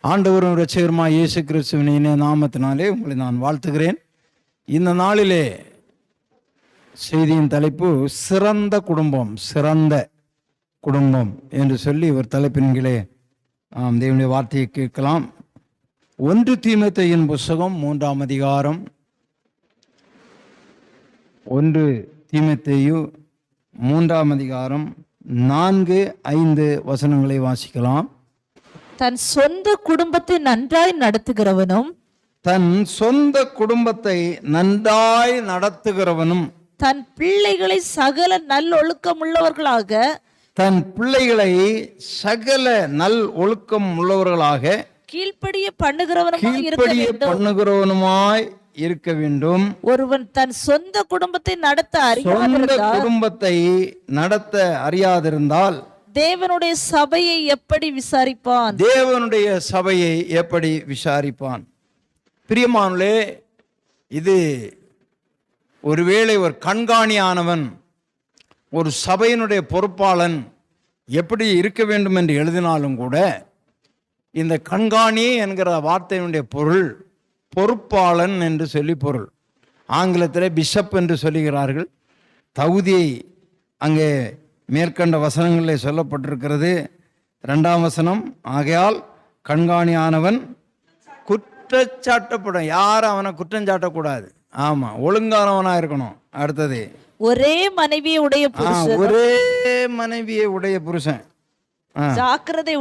ஆண்டவரும் இரட்சகருமாய் இயேசு கிறிஸ்துவின் இனிய நாமத்தினாலே உங்களை நான் வாழ்த்துகிறேன். இந்த நாளிலே செய்தியின் தலைப்பு சிறந்த குடும்பம், சிறந்த குடும்பம் என்று சொல்லி ஒரு தலைப்பின் கீழே தேவனுடைய வார்த்தையை கேட்கலாம். 1 தீமோத்தேயுவின் புஸ்தகம் 3ஆம் அதிகாரம் 1 தீமோத்தேயு 3ஆம் அதிகாரம் 4-5 வசனங்களை வாசிக்கலாம். தன் சொந்த குடும்பத்தை நன்றாய் நடத்துகிறவனும் தன் பிள்ளைகளை சகல நல் ஒழுக்கம் உள்ளவர்களாக கீழ்ப்படிய பண்ணுகிறவனுமாய் இருக்க வேண்டும். ஒருவன் தன் சொந்த குடும்பத்தை நடத்த அறியாதிருந்தால் தேவனுடைய சபையை எப்படி விசாரிப்பான்? பிரியமானே, இது ஒருவேளை ஒரு கண்காணியானவன், ஒரு சபையினுடைய பொறுப்பாளன் எப்படி இருக்க வேண்டும் என்று எழுதினாலும் கூட, இந்த கண்காணி என்கிற வார்த்தையினுடைய பொருள் பொறுப்பாளன் என்று சொல்லி பொருள். ஆங்கிலத்தில் பிஷப் என்று சொல்லுகிறார்கள். தகுதியை அங்கே மேற்கண்ட வசனங்களில் சொல்லப்பட்டிருக்கிறது. 2ஆம் வசனம், ஆகையால் கண்காணியானவன் குற்றச்சாட்டப்படும். யாரும் அவனை குற்றம் சாட்டக்கூடாது. ஆமா, ஒழுங்கானவனா இருக்கணும். அடுத்தது, ஒரே மனைவியை உடைய புருஷன் ஜாக்கிரதையா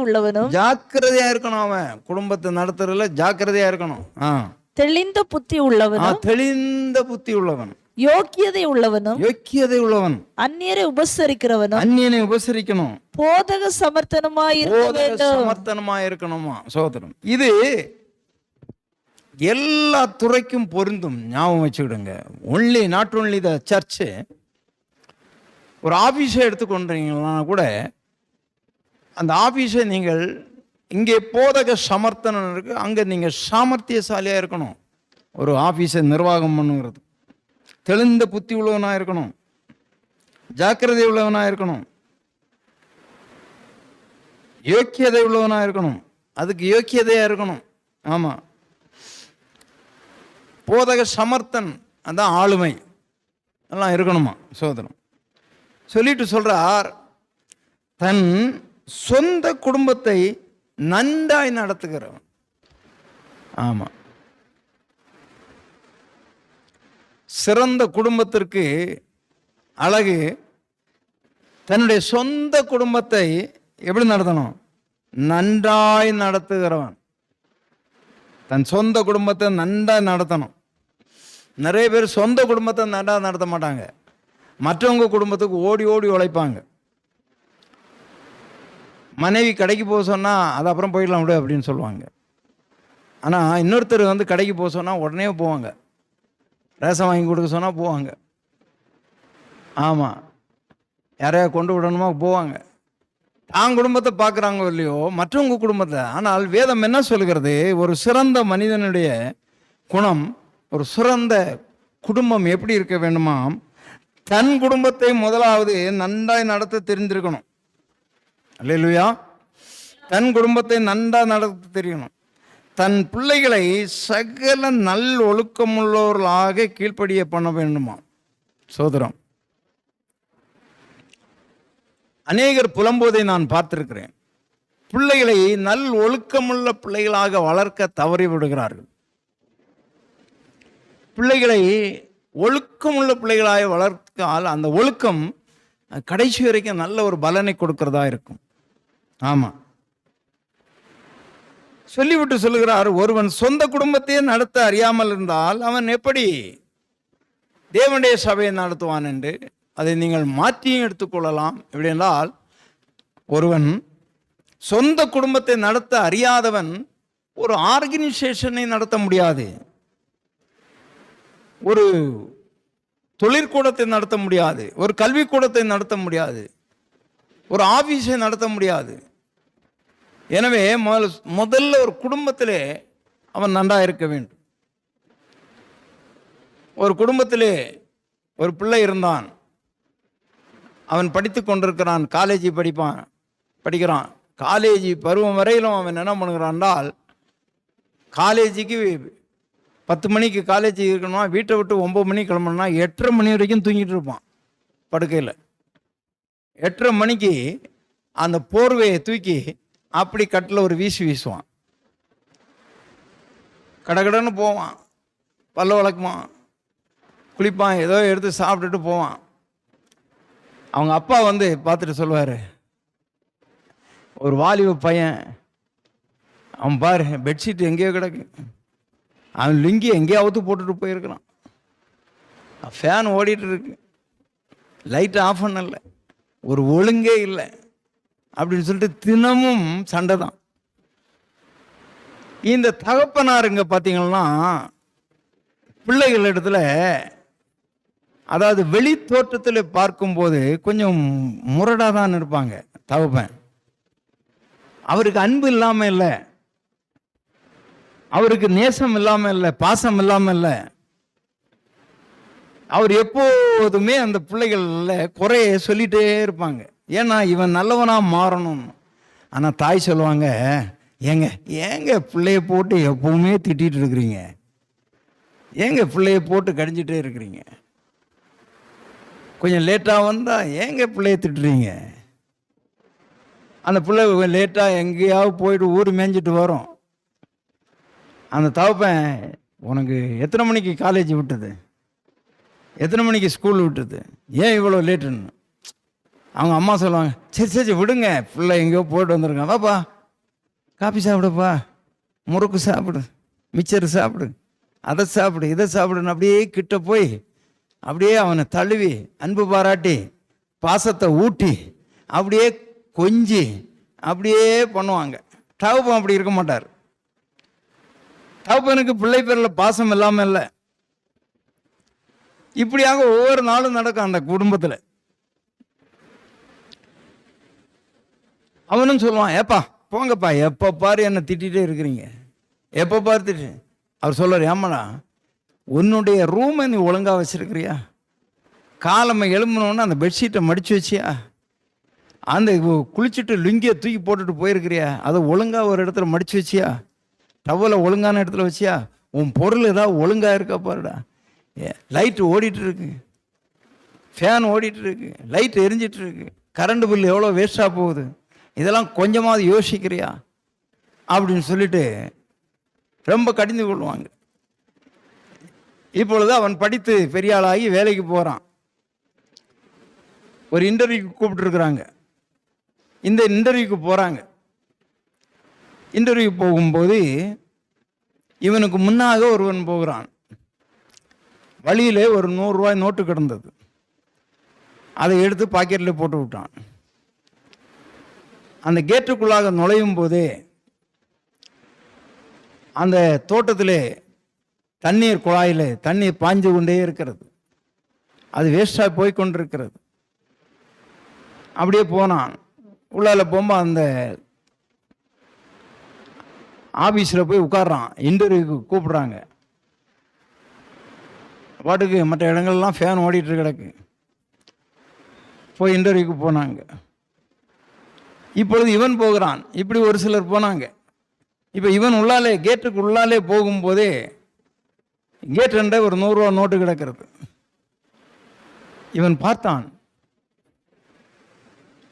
இருக்கணும். அவன் குடும்பத்தை நடத்துறதுல ஜாக்கிரதையா இருக்கணும். தெளிந்த புத்தி உள்ளவன் யோக்கியதை உள்ளவன் அந்நியரை உபசரிக்கணும். போதக சமர்த்தனமாய் இருக்கணுமா? சோதரம். இது எல்லா துறைக்கும் பொருந்தும். ஞாபகம் வச்சுக்கிடுங்க. Not only the church. ஒரு ஆபீஸை எடுத்துக்கொண்டீங்கன்னா கூட, அந்த ஆபீஸை நீங்கள் இங்கே போதக சமர்த்தனம் இருக்கு, அங்கே நீங்கள் சாமர்த்தியசாலியா இருக்கணும். ஒரு ஆபீஸை நிர்வாகம் பண்ணுங்கிறது தெளிந்த புத்தி உள்ளவனா இருக்கணும், ஜாக்கிரதை உள்ளவனா இருக்கணும், யோக்கியதை உள்ளவனா இருக்கணும். அதுக்கு யோக்கியதையா இருக்கணும். ஆமா, போதக சமர்த்தன், அதான் ஆளுமை எல்லாம் இருக்கணுமா சோதனம். சொல்லிட்டு சொல்றார், தன் சொந்த குடும்பத்தை நன்றாய் நடத்துகிறவன். ஆமா, சிறந்த குடும்பத்திற்கு அழகு தன்னுடைய சொந்த குடும்பத்தை எப்படி நடத்தணும்? நன்றாய் நடத்துகிறவன். தன் சொந்த குடும்பத்தை நன்றாய் நடத்தணும். நிறைய பேர் சொந்த குடும்பத்தை நன்றாக நடத்த மாட்டாங்க. மற்றவங்க குடும்பத்துக்கு ஓடி ஓடி உழைப்பாங்க. மனைவி கடைக்கு போக சொன்னால் அது அப்புறம் போயிடலாம் விடு அப்படின்னு சொல்லுவாங்க. ஆனால் இன்னொருத்தர் கடைக்கு போக சொன்னால் உடனே போவாங்க. ரேஷன் வாங்கி கொடுக்க சொன்னால் போவாங்க. ஆமாம், யாரையா கொண்டு விடணுமா போவாங்க. தான் குடும்பத்தை பார்க்குறாங்க இல்லையோ, மற்றவங்க குடும்பத்தை. ஆனால் வேதம் என்ன சொல்கிறது? ஒரு சிறந்த மனிதனுடைய குணம், ஒரு சிறந்த குடும்பம் எப்படி இருக்க வேண்டுமாம்? தன் குடும்பத்தை முதலாவது நன்றாய் நடத்த தெரிந்திருக்கணும். அல்லேலூயா. தன் குடும்பத்தை நன்றாக நடத்த தெரியணும். தன் பிள்ளைகளை சகல நல் ஒழுக்கமுள்ளவர்களாக கீழ்ப்படிய பண்ண வேண்டுமா சோதரம். அநேகர் புலம்போதை நான் பார்த்திருக்கிறேன். பிள்ளைகளை நல் ஒழுக்கமுள்ள பிள்ளைகளாக வளர்க்க தவறி விடுகிறார்கள். பிள்ளைகளை ஒழுக்கமுள்ள பிள்ளைகளாக வளர்த்தால் அந்த ஒழுக்கம் கடைசி வரைக்கும் நல்ல ஒரு பலனை கொடுக்கிறதா இருக்கும். ஆமா, சொல்லிவிட்டு சொல்லுகிறார், ஒருவன் சொந்த குடும்பத்தையே நடத்த அறியாமல் இருந்தால் அவன் எப்படி தேவனுடைய சபையை நடத்துவான் என்று. அதை நீங்கள் மாற்றியும் எடுத்துக்கொள்ளலாம். எப்படி என்றால், ஒருவன் சொந்த குடும்பத்தை நடத்த அறியாதவன் ஒரு ஆர்கனைசேஷனை நடத்த முடியாது, ஒரு தொழிற்கூடத்தை நடத்த முடியாது, ஒரு கல்விக்கூடத்தை நடத்த முடியாது, ஒரு ஆபீஸை நடத்த முடியாது. எனவே முதல்ல ஒரு குடும்பத்திலே அவன் நன்றாக இருக்க வேண்டும். ஒரு குடும்பத்திலே ஒரு பிள்ளை இருந்தான். அவன் படித்து கொண்டிருக்கிறான், காலேஜ் படிக்கிறான். காலேஜ் பருவம் வரையிலும் அவன் என்ன பண்ணுகிறான் என்றால், காலேஜுக்கு 10 மணிக்கு காலேஜ் இருக்கணுமா, வீட்டை விட்டு 9 மணிக்கு கிளம்பணும்னா 8:30 மணி வரைக்கும் தூங்கிட்டு இருப்பான் படுக்கையில். 8:30 மணிக்கு அந்த போர்வையை தூக்கி அப்படி கட்டில் ஒரு வீசுவான். கடகடன்னு போவான், பல்ல வளர்க்குவான், குளிப்பான், ஏதோ எடுத்து சாப்பிட்டுட்டு போவான். அவங்க அப்பா வந்து பார்த்துட்டு சொல்லுவார், ஒரு வாலிப பையன், அவன் பாரு பெட்ஷீட் எங்கேயோ கிடக்கு, அவன் லுங்கி எங்கேயாவது போட்டுட்டு போயிருக்கிறான், ஃபேன் ஓடிட்டு இருக்கு, லைட் ஆஃப் பண்ணல, ஒரு ஒழுங்கே இல்லை அப்படின்னு சொல்லிட்டு தினமும் சண்டை தான். இந்த தகப்பனாருங்க பார்த்தீங்கன்னா பிள்ளைகள் இடத்துல, அதாவது வெளி தோற்றத்தில் பார்க்கும்போது கொஞ்சம் முரடாக தான் இருப்பாங்க. தகப்பன் அவருக்கு அன்பு இல்லாமல் இல்லை, அவருக்கு நேசம் இல்லாமல் இல்லை, பாசம் இல்லாமல் இல்லை. அவர் எப்போதுமே அந்த பிள்ளைகள்ல குறைய சொல்லிட்டே இருப்பாங்க. ஏன்னா இவன் நல்லவனா மாறணும். ஆனால் தாய் சொல்லுவாங்க, ஏங்க பிள்ளைய போட்டு எப்பவுமே திட்டிகிட்டு இருக்கிறீங்க, ஏங்க பிள்ளைய போட்டு கடிஞ்சிட்டே இருக்கிறீங்க, கொஞ்சம் லேட்டாக வந்தால் ஏங்க பிள்ளைய திட்டுறீங்க. அந்த பிள்ளை லேட்டாக எங்கேயாவது போயிட்டு ஊர் மேய்ஞ்சிட்டு வரும். அந்த தகப்பன், உனக்கு எத்தனை மணிக்கு காலேஜ் விட்டது, எத்தனை மணிக்கு ஸ்கூல் விட்டது, ஏன் இவ்வளோ லேட்டுன்னு. அவங்க அம்மா சொல்லுவாங்க, சரி சரி விடுங்க, பிள்ளை எங்கேயோ போயிட்டு வந்திருக்கான், வாப்பா காபி சாப்பிடுப்பா, முறுக்கு சாப்பிடு, மிச்சர் சாப்பிடு, அதை சாப்பிடு, இதை சாப்பிடுன்னு அப்படியே கிட்ட போய் அப்படியே அவனை தழுவி அன்பு பாராட்டி பாசத்தை ஊட்டி அப்படியே கொஞ்சி அப்படியே பண்ணுவாங்க. தகப்பன் அப்படி இருக்க மாட்டார். தகப்பனுக்கு பிள்ளை பேரில் பாசம் இல்லாமல் இல்லை. இப்படியாக ஒவ்வொரு நாளும் நடக்கும் அந்த குடும்பத்தில். அவனும் சொல்லுவான், ஏப்பா போங்கப்பா, எப்போ பாரு என்னை திட்டிகிட்டே இருக்கிறீங்க, எப்போ பாரு திட்டு. அவர் சொல்லுவார், ஏமாடா உன்னுடைய ரூமை நீ ஒழுங்காக வச்சிருக்கிறியா, காலமை எழும்பணுன்னு அந்த பெட்ஷீட்டை மடித்து வச்சியா, அந்த குளிச்சுட்டு லுங்கியை தூக்கி போட்டுட்டு போயிருக்கிறியா, அதை ஒழுங்காக ஒரு இடத்துல மடித்து வச்சியா, டவலை ஒழுங்கான இடத்துல வச்சியா, உன் பொருள் ஏதாவது ஒழுங்காக இருக்கா பாருடா. லைட்டு ஓடிட்டு இருக்கு, ஃபேன் ஓடிட்டு இருக்கு, லைட் எரிஞ்சிட்டு இருக்கு, கரண்ட் பில் எவ்வளோ வேஸ்டாக போகுது, இதெல்லாம் கொஞ்சமாவது யோசிக்கிறியா அப்படின்னு சொல்லிட்டு ரொம்ப கடிந்து கொள்வாங்க. இப்பொழுது அவன் படித்து பெரிய ஆளாகி வேலைக்கு போகிறான். ஒரு இன்டர்வியூக்கு கூப்பிட்டுருக்குறாங்க. இந்த இன்டர்வியூக்கு போகிறாங்க. இன்டர்வியூ போகும்போது இவனுக்கு முன்னாக ஒருவன் போகிறான். வழியில் ஒரு 100 ரூபாய் நோட்டு கிடந்தது. அதை எடுத்து பாக்கெட்டில் போட்டு விட்டான். அந்த கேட்டுக்குள்ளாக நுழையும் போதே அந்த தோட்டத்திலே தண்ணீர் குழாயில் தண்ணீர் பாய்ஞ்சு கொண்டே இருக்கிறது. அது வேஸ்டாக போய் கொண்டிருக்கிறது. அப்படியே போனான். உள்ளால போகும்போது அந்த ஆபீஸில் போய் உட்கார்றான். இன்டர்வியூக்கு கூப்பிடுறாங்க. பாட்டுக்கு மற்ற இடங்கள்லாம் ஃபேன் ஓடிட்டு கிடக்கு. போய் இன்டர்வியூக்கு போனாங்க. இப்பொழுது இவன் போகிறான். இப்படி ஒரு சிலர் போனாங்க. இப்போ இவன் உள்ளாலே கேட்டுக்கு உள்ளாலே போகும்போதே கேட் ரெண்ட ஒரு 100 ரூபா நோட்டு கிடக்கிறது. இவன் பார்த்தான்,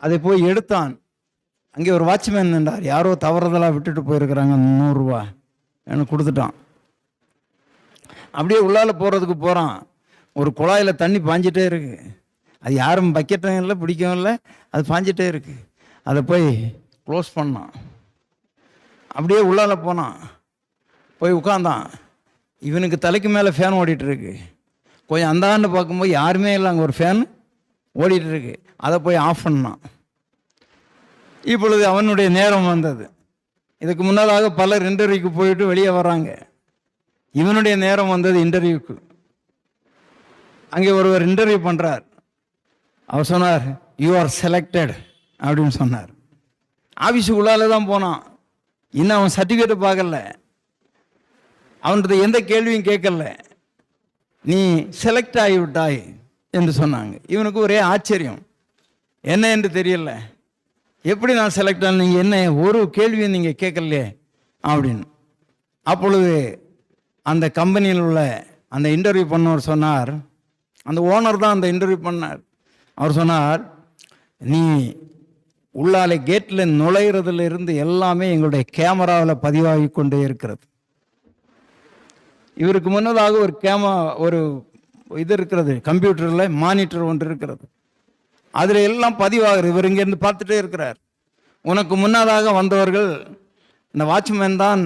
அதை போய் எடுத்தான். அங்கே ஒரு வாட்ச்மேன் நின்றார். யாரோ தவறுதலாக விட்டுட்டு போயிருக்கிறாங்க 100 ரூபா, எனக்கு கொடுத்துட்டான். அப்படியே உள்ளால போகிறதுக்கு போகிறான். ஒரு குழாயில் தண்ணி பாஞ்சிட்டே இருக்கு. அது யாரும் பக்கெட்டும் இல்லை, பிடிக்கவும் இல்லை, அது பாஞ்சிட்டே இருக்கு. அதை போய் க்ளோஸ் பண்ணான். அப்படியே உள்ளால போனான். போய் உட்காந்தான். இவனுக்கு தலைக்கு மேலே ஃபேன் ஓடிட்டு இருக்கு. கொஞ்சம் அந்தாண்டு பார்க்கும்போது யாருமே இல்லை, அங்கே ஒரு ஃபேன் ஓடிட்டு இருக்கு. அதை போய் ஆஃப் பண்ணான். இப்பொழுது அவனுடைய நேரம் வந்தது. இதுக்கு முன்னதாக பலர் இன்டர்வியூக்கு போயிட்டு வெளியே வர்றாங்க. இவனுடைய நேரம் வந்தது இன்டர்வியூக்கு. அங்கே ஒருவர் இன்டர்வியூ பண்ணுறார். அவர் சொன்னார், யூ ஆர் செலக்டட் அப்படின்னு சொன்னார். ஆஃபீஸுக்கு உள்ளால தான் போனான். இன்னும் அவன் சர்டிஃபிகேட்டை பார்க்கல, அவன்கிட்ட எந்த கேள்வியும் கேட்கல. நீ செலக்ட் ஆகிவிட்டாய் என்று சொன்னாங்க. இவனுக்கு ஒரே ஆச்சரியம், என்ன என்று தெரியல. எப்படி நான் செலக்ட் ஆன, நீங்கள் என்ன ஒரு கேள்வியும் நீங்கள் கேட்கலையே அப்படின்னு. அப்பொழுது அந்த கம்பெனியில் உள்ள அந்த இன்டர்வியூ பண்ணவர் சொன்னார், அந்த ஓனர் தான் அந்த இன்டர்வியூ பண்ணார். அவர் சொன்னார், நீ உள்ளாலே கேட்டில் நுழையிறதுல இருந்து எல்லாமே எங்களுடைய கேமராவில் பதிவாகி கொண்டே இருக்கிறது. இவருக்கு முன்னதாக ஒரு இது இருக்கிறது, கம்ப்யூட்டரில் மானிட்டர் ஒன்று இருக்கிறது, அதில் எல்லாம் பதிவாகிறது. இவர் இங்கேருந்து பார்த்துட்டே இருக்கிறார். உனக்கு முன்னதாக வந்தவர்கள் இந்த வாட்ச்மேன் தான்,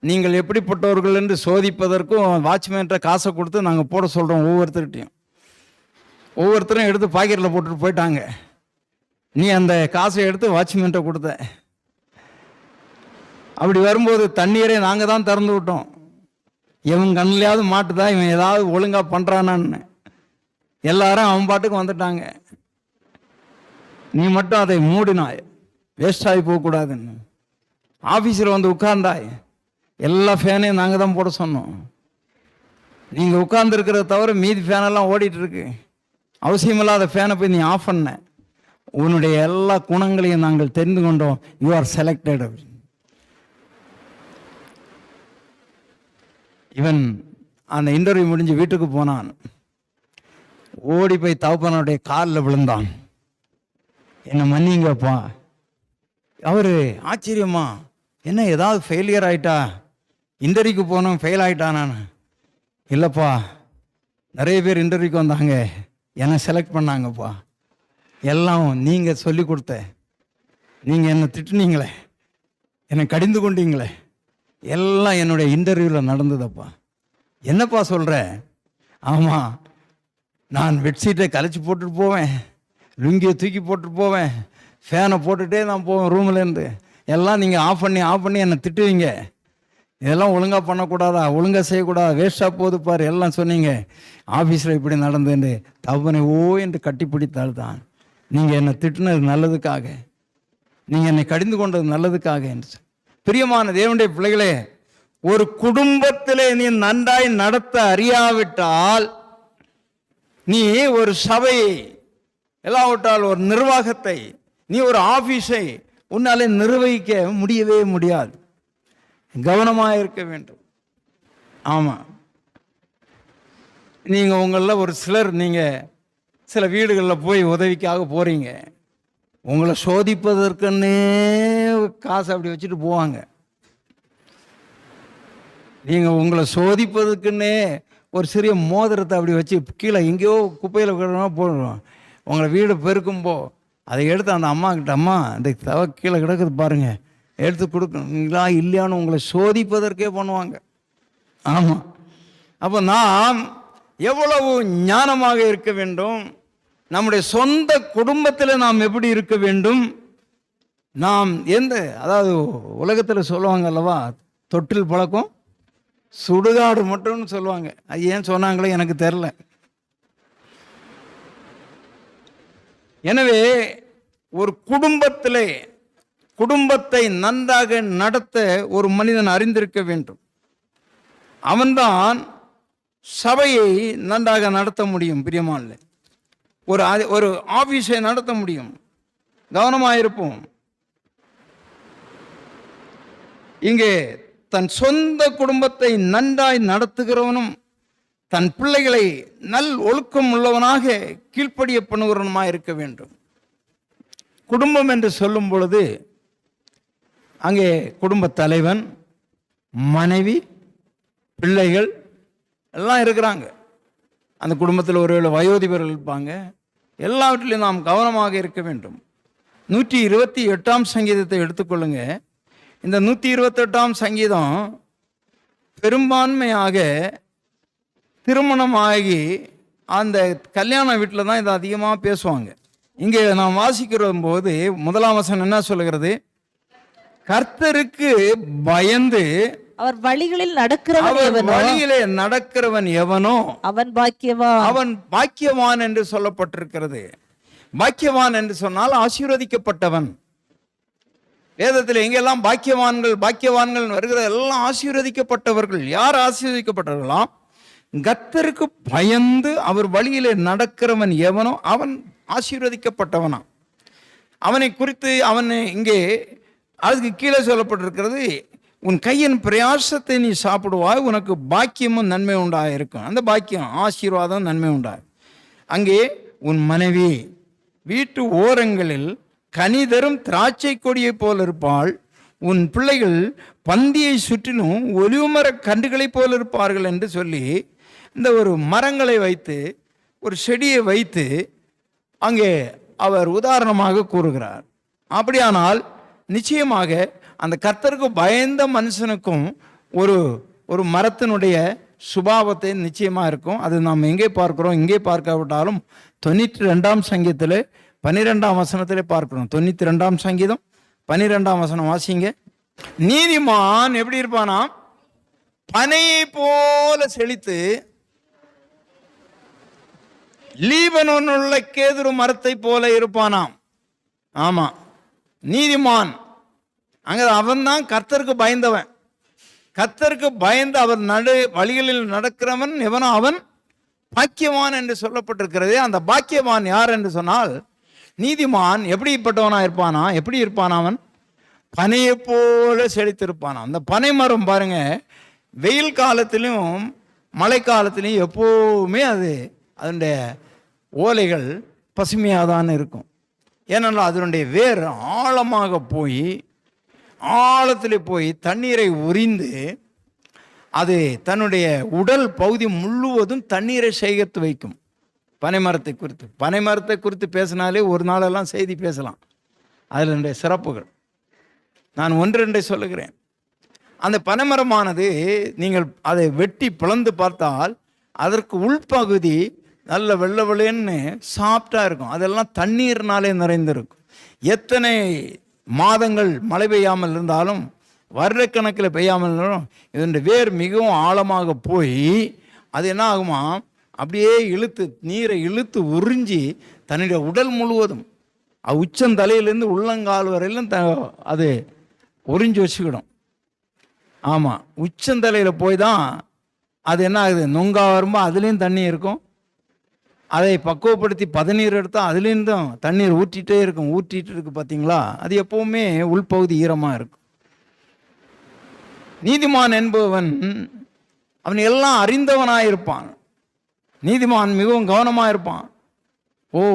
நீங்கள் எப்படிப்பட்டவர்கள் என்று சோதிப்பதற்கும் வாட்ச்மேன்கிட்ட காசை கொடுத்து நாங்கள் போட சொல்கிறோம். ஒவ்வொருத்தரும் எடுத்து பாக்கெட்டில் போட்டுட்டு போயிட்டாங்க. நீ அந்த காசை எடுத்து வாட்ச்மேன்கிட்ட கொடுத்த. அப்படி வரும்போது தண்ணீரை நாங்கள் தான் திறந்து விட்டோம். இவன் கண்ணிலையாவது மாட்டுதா, இவன் ஏதாவது ஒழுங்காக பண்ணுறானான்னு. எல்லாரும் அவன் பாட்டுக்கு வந்துட்டாங்க. நீ மட்டும் அதை மூடினாய், வேஸ்டாகி போகக்கூடாதுன்னு. ஆஃபீஸில் வந்து உட்கார்ந்தாய், எல்லா ஃபேனையும் நாங்கள் தான் போட சொன்னோம். நீங்கள் உட்கார்ந்துருக்கிறத தவிர மீதி ஃபேனெல்லாம் ஓடிட்டு இருக்கு. அவசியமில்லாத ஃபேனை போய் நீ ஆஃப் பண்ண. உன்னுடைய எல்லா குணங்களையும் நாங்கள் தெரிந்து கொண்டோம். You are selected. இவன் அந்த இன்டர்வியூ முடிஞ்சு வீட்டுக்கு போனான். ஓடி போய் தகப்பனுடைய காலில் விழுந்தான். என்னை மன்னிங்கப்பா. அவரு ஆச்சரியமா, என்ன ஏதாவது ஃபெயிலியர் ஆயிட்டா, இன்டர்வியூக்கு போனோம் ஃபெயில் ஆயிட்டா? நான் இல்லைப்பா, நிறைய பேர் இன்டர்வியூக்கு வந்தாங்க, என்னை செலக்ட் பண்ணாங்கப்பா. எல்லாம் நீங்கள் சொல்லி கொடுத்த, நீங்கள் என்னை திட்டுனீங்களே, என்னை கடிந்து கொண்டீங்களே, எல்லாம் என்னுடைய இன்டர்வியூவில் நடந்ததப்பா. என்னப்பா சொல்கிற? ஆமாம், நான் பெட்ஷீட்டை கலைச்சி போட்டுட்டு போவேன், லுங்கியை தூக்கி போட்டுட்டு போவேன், ஃபேனை போட்டுகிட்டே நான் போவேன் ரூம்லேருந்து. எல்லாம் நீங்கள் ஆஃப் பண்ணி என்னை திட்டுவீங்க. இதெல்லாம் ஒழுங்காக பண்ணக்கூடாதா, ஒழுங்காக செய்யக்கூடாதா, வேஸ்ட்டாக போகுது பாரு, எல்லாம் சொன்னீங்க. ஆஃபீஸில் இப்படி நடந்துன்னு தவனை என்று கட்டிப்பிடித்தால் தான். நீங்கள் என்னை திட்டுனது நல்லதுக்காக, நீங்கள் என்னை கடிந்து கொண்டது நல்லதுக்காக என்று. பிரியமான தேவனுடைய பிள்ளைகளே, ஒரு குடும்பத்திலே நீ நன்றாய் நடத்த அறியாவிட்டால், நீ ஒரு சபையை, எல்லாவிட்டால் ஒரு நிர்வாகத்தை, நீ ஒரு ஆபீஸை உன்னாலே நிர்வகிக்க முடியவே முடியாது. கவனமாக இருக்க வேண்டும். ஆமாம், நீங்கள் உங்களில் ஒரு சிலர், நீங்கள் சில வீடுகளில் போய் உதவிக்காக போகிறீங்க, உங்களை சோதிப்பதற்குன்னே காசு அப்படி வச்சுட்டு போவாங்க. நீங்கள் உங்களை சோதிப்பதற்குன்னே ஒரு சிறிய மோதிரத்தை அப்படி வச்சு கீழே எங்கேயோ குப்பையில் போடுவோம். உங்களை வீடு பெருக்கும்போ அதை எடுத்து அந்த அம்மா கிட்ட, அம்மா இந்த தவ கீழே கிடக்குது பாருங்க, எடுத்து கொடுக்கணுங்களா இல்லையான்னு உங்களை சோதிப்பதற்கே பண்ணுவாங்க. ஆமாம், அப்போ நாம் எவ்வளவு ஞானமாக இருக்க வேண்டும், நம்முடைய சொந்த குடும்பத்தில் நாம் எப்படி இருக்க வேண்டும், நாம் அதாவது உலகத்தில் சொல்லுவாங்க அல்லவா, தொட்டில் பழக்கம் சுடுகாடு மட்டும்னு சொல்லுவாங்க. அது ஏன் சொன்னாங்களே எனக்கு தெரில. எனவே ஒரு குடும்பத்தை நன்றாக நடத்த ஒரு மனிதன் அறிந்திருக்க வேண்டும். அவன்தான் சபையை நன்றாக நடத்த முடியும். பிரியமான ஒரு ஆபீஸை நடத்த முடியும். கவனமாயிருப்போம். இங்கே தன் சொந்த குடும்பத்தை நன்றாய் நடத்துகிறவனும் தன் பிள்ளைகளை நல் ஒழுக்கம் உள்ளவனாக கீழ்ப்படிய பண்ணுகிறவனுமாய் இருக்க வேண்டும். குடும்பம் என்று சொல்லும் பொழுது அங்கே குடும்ப தலைவன், மனைவி, பிள்ளைகள் எல்லாம் இருக்கிறாங்க. அந்த குடும்பத்தில் ஒருவேளை வயோதிபர்கள் இருப்பாங்க. எல்லாவற்றிலையும் நாம் கவனமாக இருக்க வேண்டும். 128ஆம் சங்கீதத்தை எடுத்துக்கொள்ளுங்க. இந்த 128ஆம் சங்கீதம் பெரும்பான்மையாக திருமணமாகி அந்த கல்யாண வீட்டில் தான் இதை அதிகமாக பேசுவாங்க. இங்கே நாம் வாசிக்கிற போது 1ஆம் வசனம் என்ன சொல்லுகிறது? கர்த்தருக்கு பயந்து அவர் வழிகளில் நடக்கிறவன் எவனோ அவன் பாக்கியவான் என்று சொல்லப்பட்டிருக்கிறது. பாக்கியவான் என்று சொன்னால் ஆசீர்வதிக்கப்பட்டவன். வேதத்தில் எங்கெல்லாம் பாக்கியவான்கள் வருகிற எல்லாம் ஆசீர்வதிக்கப்பட்டவர்கள். யார் ஆசீர்வதிக்கப்பட்டவர்களாம்? கர்த்தருக்கு பயந்து அவர் வழியிலே நடக்கிறவன் எவனோ அவன் ஆசீர்வதிக்கப்பட்டவனா. அவனை குறித்து இங்கே அதுக்கு கீழே சொல்லப்பட்டிருக்கிறது, உன் கையின் பிரயாசத்தை நீ சாப்பிடுவாய், உனக்கு பாக்கியமும் நன்மை உண்டாயிருக்கும். அந்த பாக்கியம் ஆசீர்வாதம் நன்மை உண்டாய். அங்கே உன் மனைவி வீட்டு ஓரங்களில் கனிதரும் திராட்சை கொடியை போல் இருப்பாள், உன் பிள்ளைகள் பந்தியை சுற்றிலும் ஒலிவுமர கன்றுகளைப் போல் இருப்பார்கள் என்று சொல்லி இந்த ஒரு மரங்களை வைத்து ஒரு செடியை வைத்து அங்கே அவர் உதாரணமாக கூறுகிறார். அப்படியானால் நிச்சயமாக அந்த கர்த்தருக்கு பயந்த மனுஷனுக்கும் ஒரு மரத்தினுடைய சுபாவத்தை நிச்சயமாக இருக்கும். அது நாம் எங்கே பார்க்கிறோம்? இங்கே பார்க்காவிட்டாலும் 92ஆம் சங்கீதத்தில் 12ஆம் வசனத்திலே பார்க்கிறோம். 92ஆம் சங்கீதம் 12ஆம் வசனம் வாசிங்க. நீதிமான் எப்படி இருப்பானா? பனையை போல செழித்து லீபனோன் உள்ள கேதுரு மரத்தை போல இருப்பானாம். ஆமா, நீதிமான் அங்க அவன் தான் கர்த்தருக்கு பயந்தவன். கர்த்தருக்கு பயந்து அவர் வழிகளில் நடக்கிறவன் எவனோ அவன் பாக்கியவான் என்று சொல்லப்பட்டிருக்கிறது. அந்த பாக்கியவான் யார் என்று சொன்னால் நீதிமான் எப்படிப்பட்டவனா இருப்பானா? எப்படி இருப்பான்? அவன் பனையை போல செழித்திருப்பானா. அந்த பனை மரம் பாருங்க, வெயில் காலத்திலும் மழை காலத்திலையும் எப்போவுமே அதனுடைய ஓலைகள் பசுமையாக தான் இருக்கும். ஏனென்றால் அதனுடைய வேர் ஆழமாக போய் ஆழத்தில் போய் தண்ணீரை உறிந்து அது தன்னுடைய உடல் பகுதி முழுவதும் தண்ணீரை சேகரித்து வைக்கும். பனைமரத்தை குறித்து பேசினாலே ஒரு நாளெல்லாம் செய்தி பேசலாம். அதில் என்னுடைய சிறப்புகள் நான் ஒன்று ரெண்டை சொல்லுகிறேன். அந்த பனைமரமானது நீங்கள் அதை வெட்டி பிளந்து பார்த்தால் அதற்கு உள்பகுதி நல்ல வெள்ளை வெள்ளைன்னு சாஃப்டாக இருக்கும். அதெல்லாம் தண்ணீர்னாலே நிறைந்திருக்கும். எத்தனை மாதங்கள் மழை பெய்யாமல் இருந்தாலும், வருடக்கணக்கில் பெய்யாமல் இருந்தாலும் இதனுடைய வேர் மிகவும் ஆழமாக போய் அது என்ன ஆகுமா, அப்படியே நீரை இழுத்து உறிஞ்சி தன்னுடைய உடல் முழுவதும் உச்சந்தலையிலேருந்து உள்ளங்கால் வரையிலும் அது உறிஞ்சி வச்சுக்கிடும். ஆமாம், உச்சந்தலையில் போய் தான் அது என்ன ஆகுது, நொங்கா வரும்போது அதுலேயும் தண்ணி இருக்கும். அதை பக்குவப்படுத்தி பதநீர் எடுத்தால் அதுலேருந்தும் தண்ணீர் ஊற்றிட்டு இருக்கு. பார்த்தீங்களா? அது எப்போவுமே உள்பகுதி ஈரமாக இருக்கும். நீதிமான் என்பவன் அவன் எல்லாம் அறிந்தவனாக இருப்பான். நீதிமான் மிகவும் கவனமாக இருப்பான்.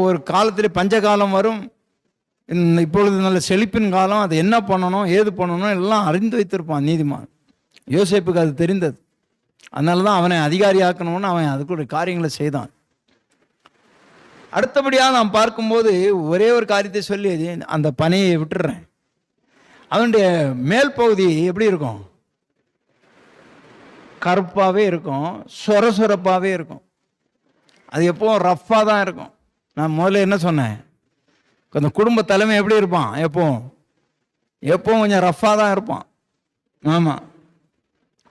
ஒரு காலத்தில் பஞ்சகாலம் வரும், இப்பொழுது நல்ல செழிப்பின் காலம், அது என்ன பண்ணணும் ஏது பண்ணணும் எல்லாம் அறிந்து வைத்திருப்பான் நீதிமான். யோசேப்புக்கு அது தெரிந்தது. அதனால தான் அவனை அதிகாரியாக்கணும்னு அவன் அதுக்குரிய காரியங்களை செய்தான். அடுத்தபடியாக நாம் பார்க்கும்போது ஒரே ஒரு காரியத்தை சொல்லி அந்த பனையை விட்டுடுறேன். அவனுடைய மேல் பகுதி எப்படி இருக்கும்? கருப்பாகவே இருக்கும், சொரப்பாகவே இருக்கும். அது எப்போவும் ரஃப்பாக தான் இருக்கும். நான் முதல்ல என்ன சொன்னேன், அந்த குடும்ப தலைமை எப்படி இருப்பான்? எப்பவும் கொஞ்சம் ரஃப்பாக தான் இருப்பான். ஆமாம்,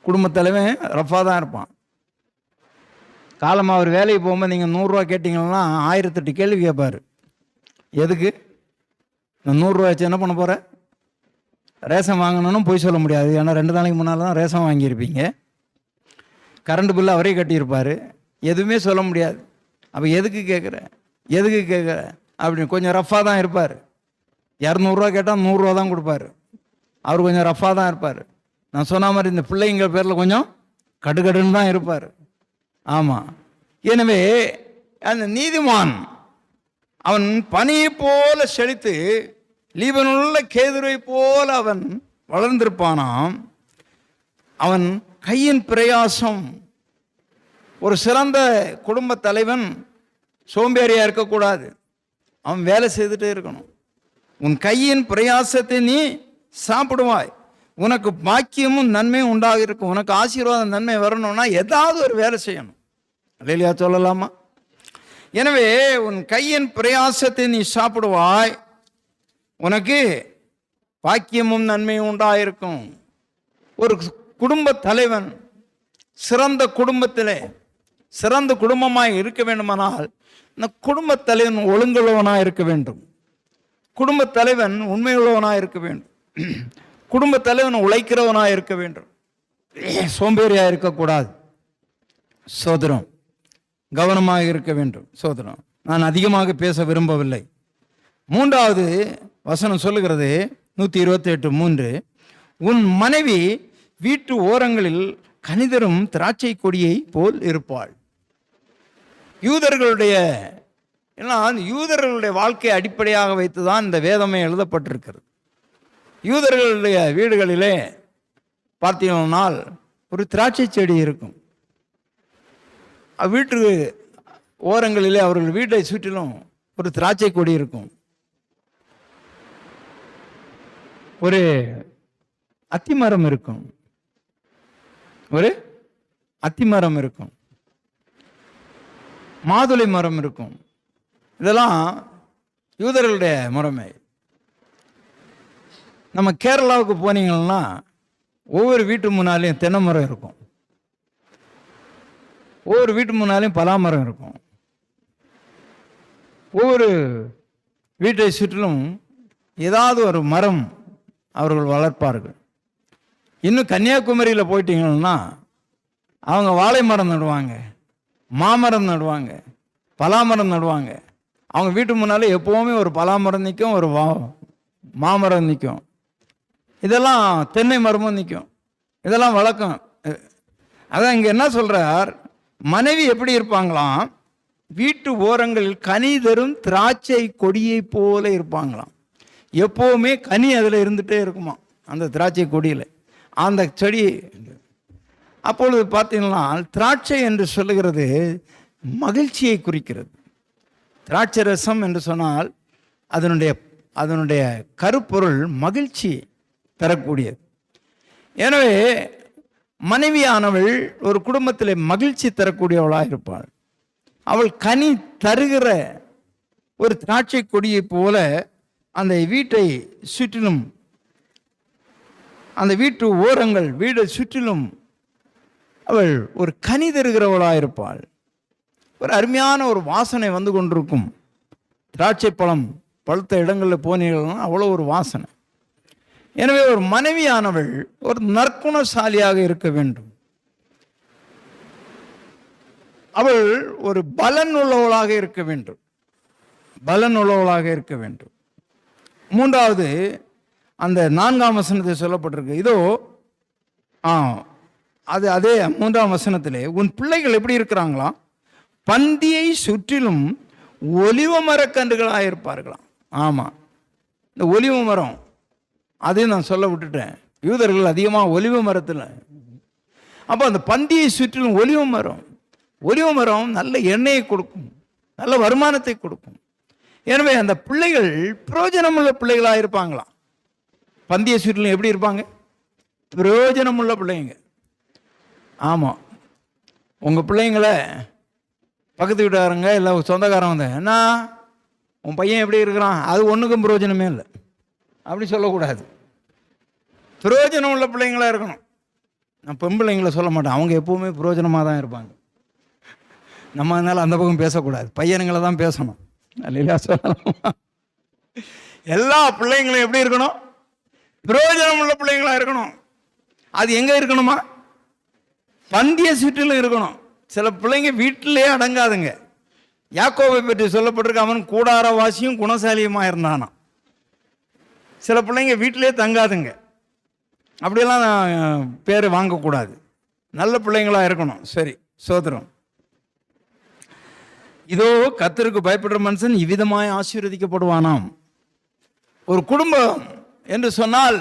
குடும்ப தலைமை ரஃப்பாக தான் இருப்பான். காலமாக அவர் வேலைக்கு போகும்போது நீங்கள் 100 ரூபா கேட்டிங்கன்னா 1008 கேள்வி கேட்பார். எதுக்கு? நான் 100 ரூபா வச்சு என்ன பண்ண போகிறேன்? ரேஷன் வாங்கணும்னு போய் சொல்ல முடியாது. ஏன்னா 2 நாளைக்கு முன்னால் தான் ரேஷன் வாங்கியிருப்பீங்க. கரண்ட் பில்லு அவரே கட்டியிருப்பார். எதுவுமே சொல்ல முடியாது. அப்போ எதுக்கு கேட்குற அப்படின்னு கொஞ்சம் ரஃப்பாக தான் இருப்பார். 200 ரூபா கேட்டால் 100 ரூபா தான் கொடுப்பாரு. அவர் கொஞ்சம் ரஃப்பாக தான் இருப்பார். நான் சொன்ன மாதிரி இந்த பிள்ளைங்க பேரில் கொஞ்சம் கடுகடுன்னு தான் இருப்பார். ஆமாம், எனவே அந்த நீதிமான் அவன் பனியை போல செழித்து லீபனுள்ள கேதுரை போல அவன் வளர்ந்திருப்பானாம். அவன் கையின் பிரயாசம். ஒரு சிறந்த குடும்ப தலைவன் சோம்பேறியாக இருக்கக்கூடாது. அவன் வேலை செய்துட்டே இருக்கணும். உன் கையின் பிரயாசத்தை நீ சாப்பிடுவாய், உனக்கு பாக்கியமும் நன்மையும் உண்டாக இருக்கும். உனக்கு ஆசீர்வாதம் நன்மை வரணும்னா ஏதாவது ஒரு வேலை செய்யணும். இல்லையா சொல்லலாமா? எனவே உன் கையின் பிரயாசத்தை நீ சாப்பிடுவாய், உனக்கு பாக்கியமும் நன்மையும் உண்டாயிருக்கும். ஒரு குடும்ப தலைவன் சிறந்த குடும்பத்திலே சிறந்த குடும்பமாய் இருக்க வேண்டுமானால் இந்த குடும்ப தலைவன் ஒழுங்குள்ளவனாக இருக்க வேண்டும். குடும்ப தலைவன் உண்மையுள்ளவனாக இருக்க வேண்டும். குடும்ப தலைவன் உழைக்கிறவனாக இருக்க வேண்டும். சோம்பேறியாக இருக்கக்கூடாது. சோதரம் கவனமாக இருக்க வேண்டும். சோதரம் நான் அதிகமாக பேச விரும்பவில்லை. 3வது வசனம் சொல்லுகிறது 128:3, உன் மனைவி வீட்டு ஓரங்களில் கனிதரும் திராட்சை கொடியை போல் இருப்பாள். யூதர்களுடைய ஏன்னா யூதர்களுடைய வாழ்க்கையை அடிப்படையாக வைத்து தான் இந்த வேதமே எழுதப்பட்டிருக்கிறது. யூதர்களுடைய வீடுகளிலே பார்த்தீங்கன்னால் ஒரு திராட்சை செடி இருக்கும். வீட்டு ஓரங்களிலே அவர்கள் வீட்டை சுற்றிலும் ஒரு திராட்சை கொடி இருக்கும். ஒரு அத்திமரம் இருக்கும். ஒரு அத்திமரம் இருக்கும். மாதுளை மரம் இருக்கும். இதெல்லாம் யூதர்களுடைய முறைமை. நம்ம கேரளாவுக்கு போனீங்கன்னா ஒவ்வொரு வீட்டு முன்னாலேயும் தென்னை மரம் இருக்கும். ஒவ்வொரு வீட்டு முன்னாலேயும் பலாமரம் இருக்கும். ஒவ்வொரு வீட்டை சுற்றிலும் ஏதாவது ஒரு மரம் அவர்கள் வளர்ப்பார்கள். இன்னும் கன்னியாகுமரியில் போயிட்டீங்கன்னா அவங்க வாழை மரம் நடுவாங்க, மாமரம் நடுவாங்க, பலாமரம் நடுவாங்க. அவங்க வீட்டு முன்னாலே எப்போவுமே ஒரு பலாமரம் நிற்கும், ஒரு மாமரம் நிற்கும். இதெல்லாம் தென்னை மரமும் நிற்கும். இதெல்லாம் வழக்கம். அதான் இங்கே என்ன சொல்கிறார், மனைவி எப்படி இருப்பாங்களாம், வீட்டு ஓரங்களில் கனி தரும் திராட்சை கொடியை போல இருப்பாங்களாம். எப்போவுமே கனி அதில் இருந்துகிட்டே இருக்குமா, அந்த திராட்சை கொடியில், அந்த செடி. அப்பொழுது பார்த்தீங்கன்னா திராட்சை என்று சொல்லுகிறது மகிழ்ச்சியை குறிக்கிறது. திராட்சை ரசம் என்று சொன்னால் அதனுடைய கருப்பொருள் மகிழ்ச்சி தரக்கூடியது. எனவே மனைவியானவள் ஒரு குடும்பத்தில் மகிழ்ச்சி தரக்கூடியவளாக இருப்பாள். அவள் கனி தருகிற ஒரு திராட்சை கொடியை போல அந்த வீட்டை சுற்றிலும், அந்த வீட்டு ஓரங்கள் வீடை சுற்றிலும் அவள் ஒரு கனி தருகிறவளாக இருப்பாள். ஒரு அருமையான ஒரு வாசனை வந்து கொண்டிருக்கும். திராட்சை பழம் பழுத்த இடங்களில் போனீங்கன்னா அவ்வளோ ஒரு வாசனை. எனவே ஒரு மனைவியானவள் ஒரு நற்குணசாலியாக இருக்க வேண்டும். அவள் ஒரு பலன் உள்ளவளாக இருக்க வேண்டும். பலன் உள்ளவளாக இருக்க வேண்டும். மூன்றாவது அந்த 4ஆம் வசனத்தை சொல்லப்பட்டிருக்கு. இதோ அதே 3ஆம் வசனத்திலே உன் பிள்ளைகள் எப்படி இருக்கிறாங்களாம், பந்தியை சுற்றிலும் ஒலிவ மரக்கன்றுகளாக இருப்பார்களாம். ஆமாம், இந்த ஒலிவ மரம் அதையும் நான் சொல்ல விட்டுட்டேன். யூதர்கள் அதிகமாக ஒலிவ மரத்தில். அப்போ அந்த பந்தியை சுற்றிலும் ஒலிவ மரம் நல்ல எண்ணெயை கொடுக்கும், நல்ல வருமானத்தை கொடுக்கும். எனவே அந்த பிள்ளைகள் பிரயோஜனமுள்ள பிள்ளைகளாக இருப்பாங்களாம். பந்தியை சுற்றிலும் எப்படி இருப்பாங்க, பிரயோஜனமுள்ள பிள்ளைங்க. ஆமாம், உங்கள் பிள்ளைங்களை பக்கத்து வீட்டுக்காரங்க இல்லை சொந்தக்காரன் வந்து என்ன உன் பையன் எப்படி இருக்கிறான், அது ஒன்றுக்கும் பிரயோஜனமே இல்லை அப்படி சொல்லக்கூடாது. பிரயோஜனம் உள்ள பிள்ளைங்களாக இருக்கணும். நான் பெண் பிள்ளைங்களை சொல்ல மாட்டேன், அவங்க எப்போவுமே பிரயோஜனமாக தான் இருப்பாங்க. நம்ம அதனால் அந்த பக்கம் பேசக்கூடாது, பையனுங்களை தான் பேசணும். இல்லையா சொல்லலாம். எல்லா பிள்ளைங்களும் எப்படி இருக்கணும், பிரயோஜனம் உள்ள பிள்ளைங்களாக இருக்கணும். அது எங்கே இருக்கணுமா, பந்திய சுற்றிலும் இருக்கணும். சில பிள்ளைங்க வீட்டிலே அடங்காதுங்க. யாக்கோபை பற்றி சொல்லப்பட்டிருக்கு, அவன் கூடாரவாசியும் குணசாலியுமா இருந்தானா. சில பிள்ளைங்க வீட்டிலே தங்காதுங்க. அப்படியெல்லாம் பேர் வாங்கக்கூடாது. நல்ல பிள்ளைங்களாக இருக்கணும். சரி, சோதரம். இதோ கர்த்தருக்கு பயப்படுற மனுஷன் இவ்விதமாய் ஆசீர்வதிக்கப்படுவானாம். ஒரு குடும்பம் என்று சொன்னால்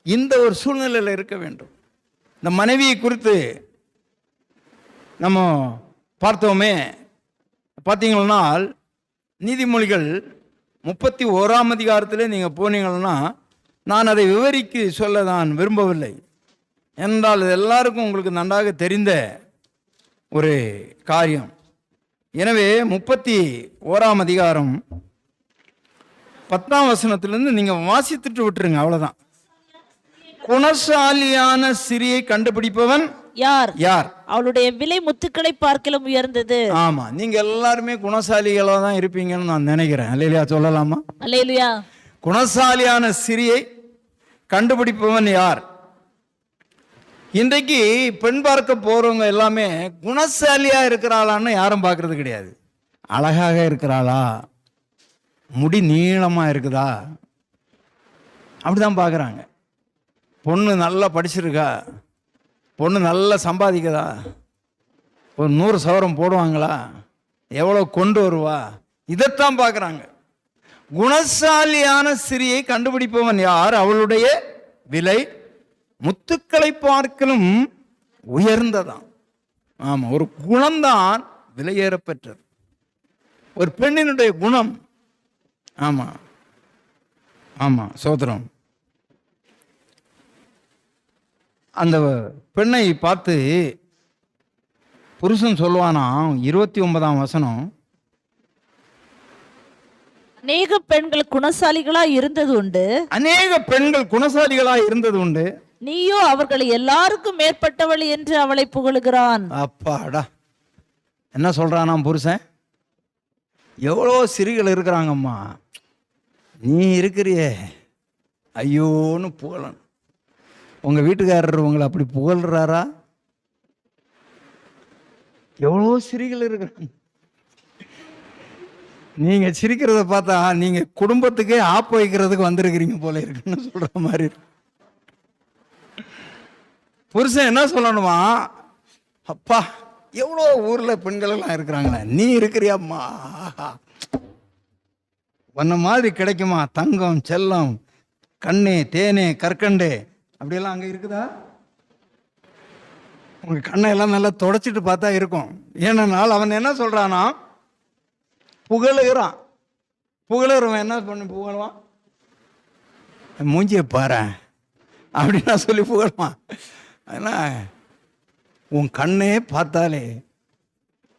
இந்த ஒரு சூழ்நிலையில் இருக்க வேண்டும். இந்த மனைவியை குறித்து நம்ம பார்த்தோமே, பார்த்தீங்கன்னா நீதிமொழிகள் 31ஆம் அதிகாரத்தில் நீங்கள் போனீங்கன்னா, நான் அதை விவரிக்க சொல்ல நான் விரும்பவில்லை என்றால் இது எல்லாருக்கும் உங்களுக்கு நன்றாக தெரிந்த ஒரு காரியம். எனவே 31ஆம் அதிகாரம் 10ஆம் வசனத்திலிருந்து நீங்கள் வாசித்துட்டு விட்டுருங்க, அவ்வளோதான். குணசாலியான சிறியை கண்டுபிடிப்பவன் யார்? யார்? அவளுடைய விலை முத்துக்களை பார்க்கலும் உயர்ந்தது. ஆமா, நீங்க எல்லாருமே குணசாலிகளா தான் இருப்பீங்கன்னு நான் நினைக்கிறேன். அல்லேலூயா சொல்லலாமா? அல்லேலூயா. குணசாலியான சிறியை கண்டுபிடிப்பவன் யார்? இன்றைக்கு பெண் பார்க்க போறவங்க எல்லாமே குணசாலியா இருக்கிறாளான்னு யாரும் பார்க்கறது கிடையாது. அழகாக இருக்கிறாளா, முடி நீளமா இருக்குதா, அப்படிதான் பார்க்குறாங்க. பொண்ணு நல்லா படிச்சிருக்கா, பொண்ணு நல்லா சம்பாதிக்குதா, ஒரு 100 சவரம் போடுவாங்களா, எவ்வளோ கொண்டு வருவா, இதைத்தான் பார்க்குறாங்க. குணசாலியான ஸ்திரியை கண்டுபிடிப்பவன் யார்? அவளுடைய விலை முத்துக்களை பார்க்கலும் உயர்ந்ததான். ஆமா, ஒரு குணம்தான் விலையேற பெற்றது. ஒரு பெண்ணினுடைய குணம். ஆமா ஆமா, சோதரம். அந்த பெண்ணை பார்த்து புருஷன் சொல்லுவானா, 29ஆம் வசனம், அநேக பெண்கள் குணசாலிகளா இருந்தது உண்டு, அநேக பெண்கள் குணசாலிகளா இருந்தது உண்டு, நீயோ அவர்கள் எல்லாருக்கும் மேற்பட்டவள் என்று அவளை புகழுகிறான். அப்பாடா, என்ன சொல்றானாம் புருஷன்? எவ்வளோ சிறிகள் இருக்கிறாங்கம்மா, நீ இருக்கிறியே ஐயோன்னு புகழணும். உங்க வீட்டுக்காரர் உங்களை அப்படி புகழ்றாரா? எவ்வளோ சிறிகள் இருக்கிறாங்க. நீங்க சிரிக்கிறத பார்த்தா நீங்க குடும்பத்துக்கே ஆப்பு வைக்கிறதுக்கு வந்திருக்கிறீங்க போல இருக்குன்னு சொல்ற மாதிரி இருக்கு. புருஷன் என்ன சொல்லணுமா? அப்பா, எவ்வளோ ஊர்ல பெண்கள் எல்லாம் இருக்கிறாங்களே, நீ இருக்கிறியாம்மா, உன்ன மாதிரி கிடைக்குமா தங்கம் செல்லம் கண்ணே தேனே கற்கண்டே, அப்படியெல்லாம் அங்க இருக்குதா? உங்க கண்ணை எல்லாம் நல்லா தொடச்சிட்டு பார்த்தா இருக்கும். ஏனென்றால் அவன் என்ன சொல்றானா, புகழுகிறான். புகழுறவன் என்ன பண்ணி புகழுவான்? மூஞ்சியை பாரு அப்படின்னா சொல்லி புகழுவான். ஏன்னா உன் கண்ணே பார்த்தாலே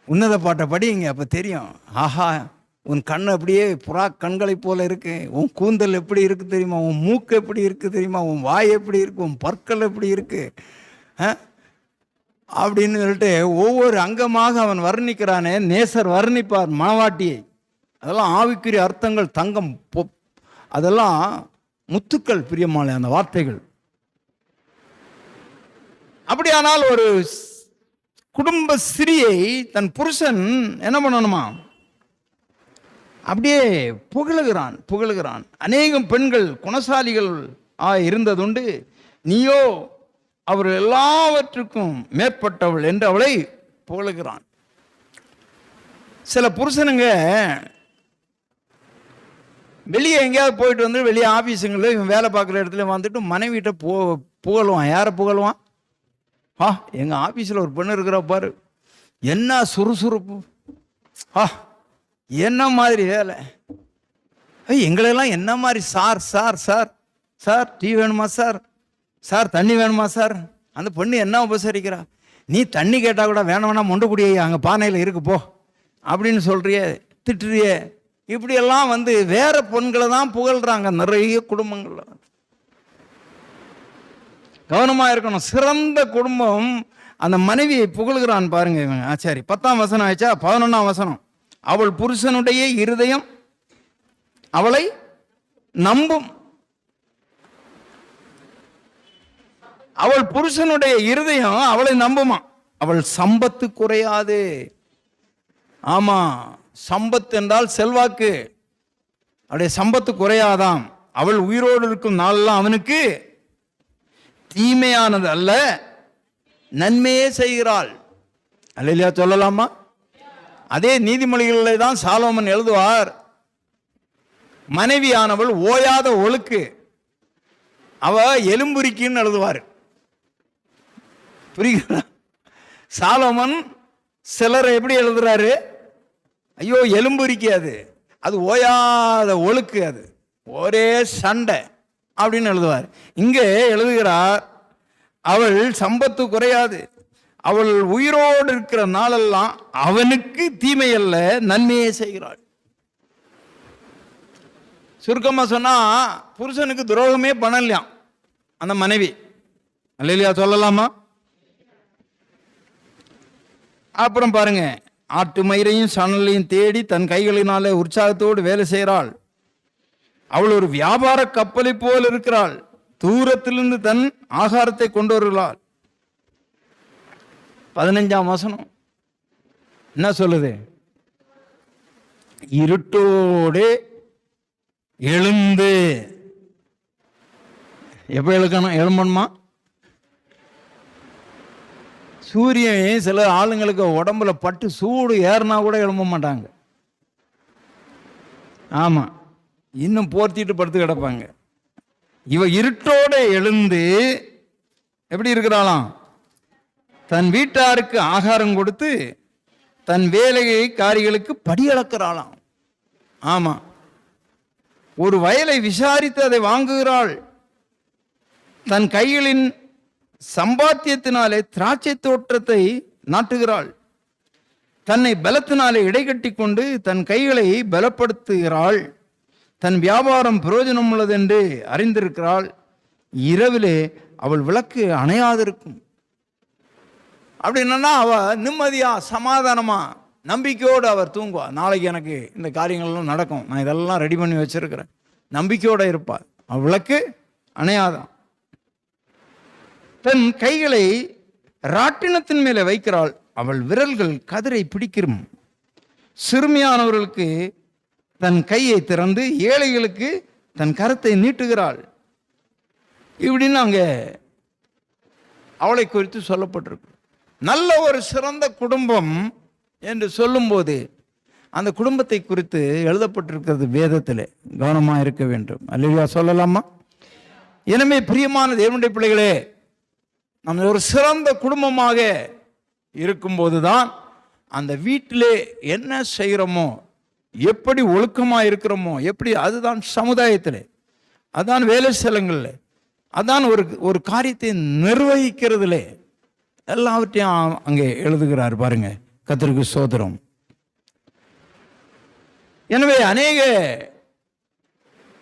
உன்னத பாட்டை படிங்க, அப்போ தெரியும். ஆஹா, உன் கண் அப்படியே புறா கண்களை போல இருக்கு, உன் கூந்தல் எப்படி இருக்கு தெரியுமா, உன் மூக்கு எப்படி இருக்கு தெரியுமா, உன் வாய் எப்படி இருக்கு, உன் பற்கள் எப்படி இருக்கு அப்படின்னு சொல்லிட்டு ஒவ்வொரு அங்கமாக அவன் வர்ணிக்கிறானே. நேசர் வர்ணிப்பார் மணவாட்டியை. அதெல்லாம் ஆவிக்குரிய அர்த்தங்கள், தங்கம், அதெல்லாம் முத்துக்கள், பிரியமான அந்த வார்த்தைகள். அப்படியானால் ஒரு குடும்ப ஸ்திரியை தன் புருஷன் என்ன பண்ணணுமா? அப்படியே புகழுகிறான் புகழுகிறான். அநேகம் பெண்கள் குணசாலிகள் இருந்ததுண்டு, நீயோ அவர் எல்லாவற்றுக்கும் மேற்பட்டவள் என்று அவளை புகழுகிறான். சில புருஷனுங்க வெளியே எங்கேயாவது போயிட்டு வந்து, வெளியே ஆஃபீஸுங்களில் இவன் வேலை பார்க்குற இடத்துல வந்துட்டு மனைவிட்ட புகழுவான். யாரை புகழுவான்? எங்கள் ஆஃபீஸில் ஒரு பெண்ணு இருக்கிற பாரு, என்ன சுறுசுறுப்பு, என்ன மாதிரி வேலை, எங்களெல்லாம் என்ன மாதிரி sir sir sir sir tea வேணுமா சார், சார் தண்ணி வேணுமா சார். அந்த பொண்ணு என்ன உபசரிக்கிறா, நீ தண்ணி கேட்டால் கூட வேணாம் வேணாம் மொண்டு குடியே, அங்கே பானையில் இருக்கு போ அப்படின்னு சொல்றியே, திட்டுறியே. இப்படியெல்லாம் வந்து வேற பெண்களை தான் புகழ்றாங்க நிறைய குடும்பங்கள்ல. கவனமா இருக்கணும். சிறந்த குடும்பம் அந்த மனைவியை புகழ்கிறான் பாருங்க இவன். சரி, 10ஆம் வசனம் ஆயிடுச்சா? 11ஆம் வசனம், அவள் புருஷனுடைய இருதயம் அவளை நம்பும். அவள் புருஷனுடைய இருதயம் அவளை நம்புமா. அவள் சம்பத்து குறையாது. ஆமா, சம்பத்து என்றால் செல்வாக்கு. அவளுடைய சம்பத்து குறையாதாம். அவள் உயிரோடு இருக்கும் நாளெல்லாம் அவனுக்கு தீமையானது அல்ல, நன்மையே செய்கிறாள். அல்லேலூயா சொல்லலாமா? அதே நீதிமொழிகளிலே தான் சாலோமன் எழுதுவார், மனைவியானவள் ஓயாத ஒழுக்கு, அவ எலும்புரிக்கின்னு எழுதுவார். புரியுதா? சாலோமன் சிலரை எப்படி எழுதுறாரு? ஐயோ எலும்புரிக்காது, அது ஓயாத ஒழுக்கு, அது ஒரே சண்டை அப்படின்னு எழுதுவார். இங்கே எழுதுகிறார், அவள் சம்பத்து குறையாது, அவள் உயிரோடு இருக்கிற நாளெல்லாம் அவனுக்கு தீமை அல்ல, நன்மையே செய்கிறாள். சுருக்கமா சொன்னா, புருஷனுக்கு துரோகமே பண்ணலையாம் அந்த மனைவி. அல்லேலூயா சொல்லலாமா? அப்புறம் பாருங்க, ஆட்டு மயிரையும் சணலையும் தேடி தன் கைகளினாலே உற்சாகத்தோடு வேலை செய்கிறாள். அவள் ஒரு வியாபார கப்பலை போல் இருக்கிறாள், தூரத்திலிருந்து தன் ஆகாரத்தை கொண்டு வருகிறாள். 15ஆம் வசனம் என்ன சொல்லுது? இருட்டோடு எழுந்து. எப்போ எழும்பணுமா? சூரியன் சில ஆளுங்களுக்கு உடம்புல பட்டு சூடு ஏறினா கூட எழும்ப மாட்டாங்க. ஆமாம், இன்னும் போர்த்திட்டு படுத்து கிடப்பாங்க. இவ இருட்டோட எழுந்து எப்படி இருக்கிறாளாம்? தன் வீட்டாருக்கு ஆகாரம் கொடுத்து தன் வேலைக்காரிகளுக்கு படி அளக்கிறாளாம். ஆமா, ஒரு வயலை விசாரித்து அதை வாங்குகிறாள். தன் கைகளின் சம்பாத்தியத்தினாலே திராட்சை தோட்டத்தை நாட்டுகிறாள். தன்னை பலத்தினாலே இடைகட்டி கொண்டு தன் கைகளை பலப்படுத்துகிறாள். தன் வியாபாரம் பிரயோஜனம் உள்ளது என்று அறிந்திருக்கிறாள். இரவிலே அவள் விளக்கு அணையாதிருக்கும். அப்படின்னா அவ நிம்மதியா சமாதானமா நம்பிக்கையோடு அவர் தூங்குவா. நாளைக்கு எனக்கு இந்த காரியங்கள்லாம் நடக்கும், நான் இதெல்லாம் ரெடி பண்ணி வச்சிருக்கிறேன், நம்பிக்கையோடு இருப்பாள். அவள் விளக்கு அணையாதான். தன் கைகளை ராட்டினத்தின் மேலே வைக்கிறாள். அவள் விரல்கள் கதிரை பிடிக்கும். சிறுமியானவர்களுக்கு தன் கையை திறந்து ஏழைகளுக்கு தன் கரத்தை நீட்டுகிறாள். இப்படின்னு அங்கே அவளை குறித்து சொல்லப்பட்டிருக்கு. நல்ல ஒரு சிறந்த குடும்பம் என்று சொல்லும்போது அந்த குடும்பத்தை குறித்து எழுதப்பட்டிருக்கிறது வேதத்தில். கவனமாக இருக்க வேண்டும். அல்லேலூயா சொல்லலாமா? எனவே பிரியமான தேவனுடைய பிள்ளைகளே, நம்ம ஒரு சிறந்த குடும்பமாக இருக்கும்போது தான் அந்த வீட்டிலே என்ன செய்கிறோமோ, எப்படி ஒழுக்கமாக இருக்கிறோமோ, எப்படி, அதுதான் சமுதாயத்தில், அதான் வேலை ஸ்தலங்களில், அதான் ஒரு காரியத்தை நிர்வகிக்கிறதுல எல்லாவற்றையும் அங்கே எழுதுகிறார் பாருங்க. கர்த்தருக்கு ஸ்தோத்திரம். எனவே அநேக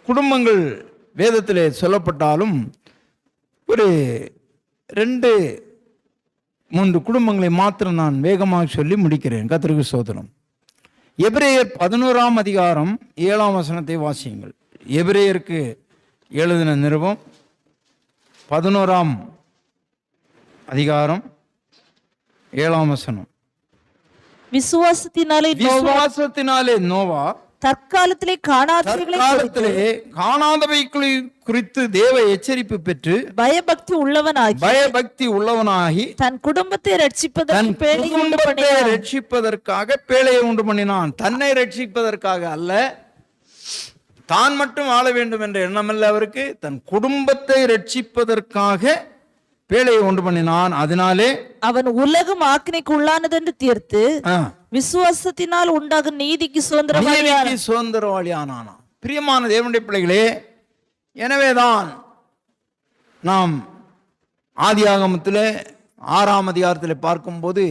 குடும்பங்கள் வேதத்திலே சொல்லப்பட்டாலும் ஒரு 2-3 குடும்பங்களை மாத்திரம் நான் வேகமாக சொல்லி முடிக்கிறேன். கர்த்தருக்கு ஸ்தோத்திரம். எபிரேயர் 11ஆம் அதிகாரம் 7ஆம் வசனத்தை வாசியுங்கள். எபிரேயருக்கு எழுதின நிருபம் 11ஆம் அதிகாரம் 7ஆம் வசனம். விசுவாசத்தினாலே நோவா தற்காலத்திலே காணாதவை குறித்து தேவ எச்சரிப்பு பெற்று பயபக்தி உள்ளவனாகி தன் குடும்பத்தை ரட்சிப்பதற்காக பேழையை உண்டு பண்ணினான். தன்னை ரட்சிப்பதற்காக அல்ல, தான் மட்டும் வாழ வேண்டும் என்ற எண்ணமல்ல அவருக்கு, தன் குடும்பத்தை ரட்சிப்பதற்காக பேழையை உண்டு பண்ணினான். அதனாலே அவன் உலகம் ஆக்கினைக்கு உள்ளானது என்று தீர்த்து விசுவாசத்தினால் உண்டாகும் நீதிக்கு சுதந்திரவாளியானான். பிரியமான தேவனுடைய பிள்ளைகளே, எனவேதான் நாம் ஆதியாகமத்தில் 6ஆம் அதிகாரத்தில் பார்க்கும்போது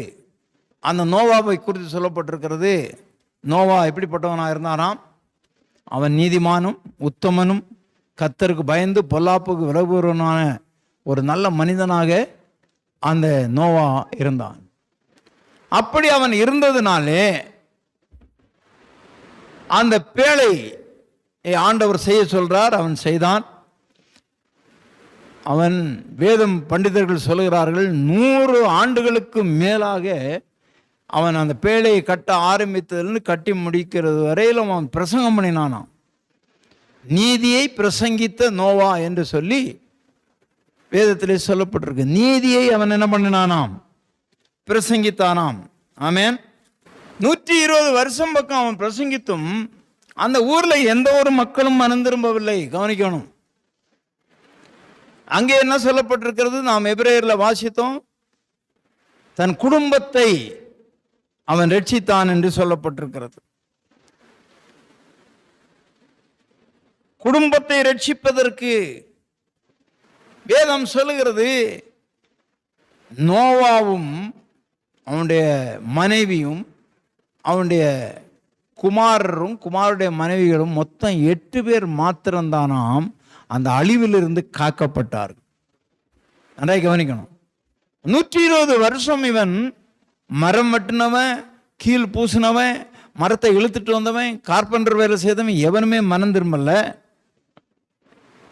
அந்த நோவாவை குறித்து சொல்லப்பட்டிருக்கிறது. நோவா எப்படிப்பட்டவனாக இருந்தாராம்? அவன் நீதிமானும் உத்தமனும் கர்த்தருக்கு பயந்து பொல்லாப்புக்கு விலகுவனான ஒரு நல்ல மனிதனாக அந்த நோவா இருந்தான். அப்படி அவன் இருந்ததுனாலே அந்த பேழை ஆண்டவர் செய்ய சொல்றார், அவன் செய்தான். அவன் வேதம் பண்டிதர்கள் சொல்கிறார்கள் 100 ஆண்டுகளுக்கு மேலாக அவன் அந்த பேழையை கட்ட ஆரம்பித்ததிலிருந்து கட்டி முடிக்கிறது வரையிலும் அவன் பிரசங்கம் பண்ணினானாம். நீதியை பிரசங்கித்த நோவா என்று சொல்லி வேதத்திலே சொல்லப்பட்டிருக்கு. நீதியை அவன் என்ன பண்ணினானாம்? பிரசங்கித்தானாம். ஆமென். 120 வருஷம் பக்கம் அவன் பிரசங்கித்தும் அந்த ஊர்ல எந்த ஒரு மக்களும் மனம் திரும்பவில்லை. கவனிக்கணும். அங்கே என்ன சொல்லப்பட்டிருக்கிறது? நாம் எபிரேயர்ல வாசித்தோம், தன் குடும்பத்தை அவன் ரட்சித்தான் என்று சொல்லப்பட்டிருக்கிறது. குடும்பத்தை ரட்சிப்பதற்கு வேதம் சொல்லுகிறது, நோவாவும் அவனுடைய மனைவியும் அவனுடைய குமாரரும் குமாருடைய மனைவிகளும் மொத்தம் 8 பேர் மாத்திரம்தானாம் அந்த அழிவிலிருந்து காக்கப்பட்டார்கள். நன்றாக கவனிக்கணும். 120 வருஷம் இவன் மரம் வெட்டினவன், கீழ் பூசினவன், மரத்தை இழுத்துட்டு வந்தவன், கார்பெண்டர் வேலை செய்தவன், எவனுமே மனம் திரும்பல.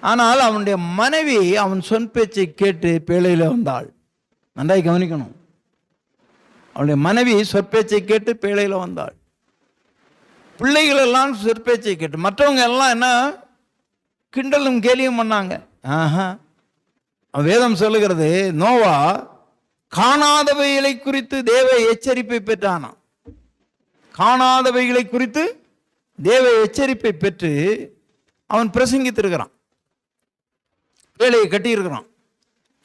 ஆனால் அவனுடைய மனைவி அவன் சொன் பேச்சை கேட்டு பேழையில் வந்தாள். நன்றாய் கவனிக்கணும். அவனுடைய மனைவி சொற்பேச்சை கேட்டு பேழையில் வந்தாள். பிள்ளைகள் எல்லாம் சொற்பேச்சை கேட்டு, மற்றவங்க எல்லாம் என்ன கிண்டலும் கேலியும் பண்ணாங்க. ஆஹா, வேதம் சொல்லுகிறது, நோவா காணாதவைகளை குறித்து தேவ எச்சரிப்பை பெற்றானாம். காணாதவைகளை குறித்து தேவ எச்சரிப்பை பெற்று அவன் பிரசங்கித்திருக்கிறான், வேலையை கட்டியிருக்கிறான்.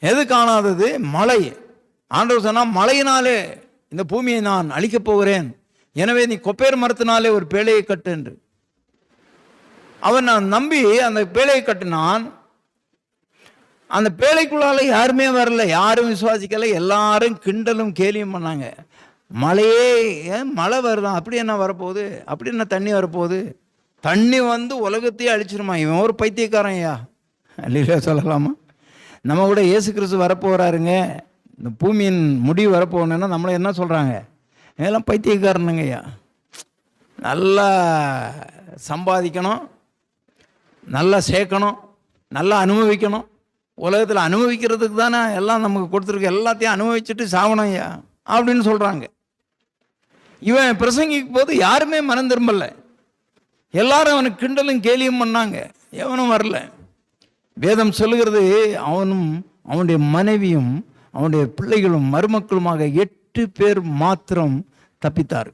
எது காணாதது? மழை. ஆண்டவர் சொன்னா, மழையினாலே இந்த பூமியை நான் அழிக்கப் போகிறேன், எனவே நீ கொப்பேர் மரத்தினாலே ஒரு பேழையை கட்டு என்று. அவன் நான் நம்பி அந்த பேழையை கட்டினான். அந்த பேழைக்குள்ளால யாருமே வரல, யாரும் விசுவாசிக்கல, எல்லாரும் கிண்டலும் கேலியும் பண்ணாங்க. மழையே, மழை வருதான், அப்படி என்ன வரப்போகுது, அப்படி என்ன தண்ணி வரப்போகுது, தண்ணி வந்து உலகத்தையே அழிச்சிருமா, இவன் ஒரு பைத்தியக்காரன் ஐயா இல்லையா சொல்லலாமா? நம்ம கூட இயேசு கிறிஸ்து வரப்போகிறாருங்க, இந்த பூமியின் முடிவு வரப்போகணுன்னா நம்மளை என்ன சொல்கிறாங்க, இதெல்லாம் பைத்தியக்காரனுங்க ஐயா, நல்லா சம்பாதிக்கணும், நல்லா சேர்க்கணும், நல்லா அனுபவிக்கணும், உலகத்தில் அனுபவிக்கிறதுக்கு தானே எல்லாம் நமக்கு கொடுத்துருக்கு, எல்லாத்தையும் அனுபவிச்சுட்டு சாவணும் ஐயா அப்படின்னு சொல்கிறாங்க. இவன் பிரசங்கிக்கும் போது யாருமே மனம் திரும்பல, எல்லாரும் அவனுக்கு கிண்டலும் கேலியும் பண்ணாங்க, எவனும் வரல. வேதம் சொல்லுகிறது, அவனும் அவனுடைய மனைவியும் அவனுடைய பிள்ளைகளும் மருமக்களுமாக 8 பேர் மாத்திரம் தப்பித்தார்.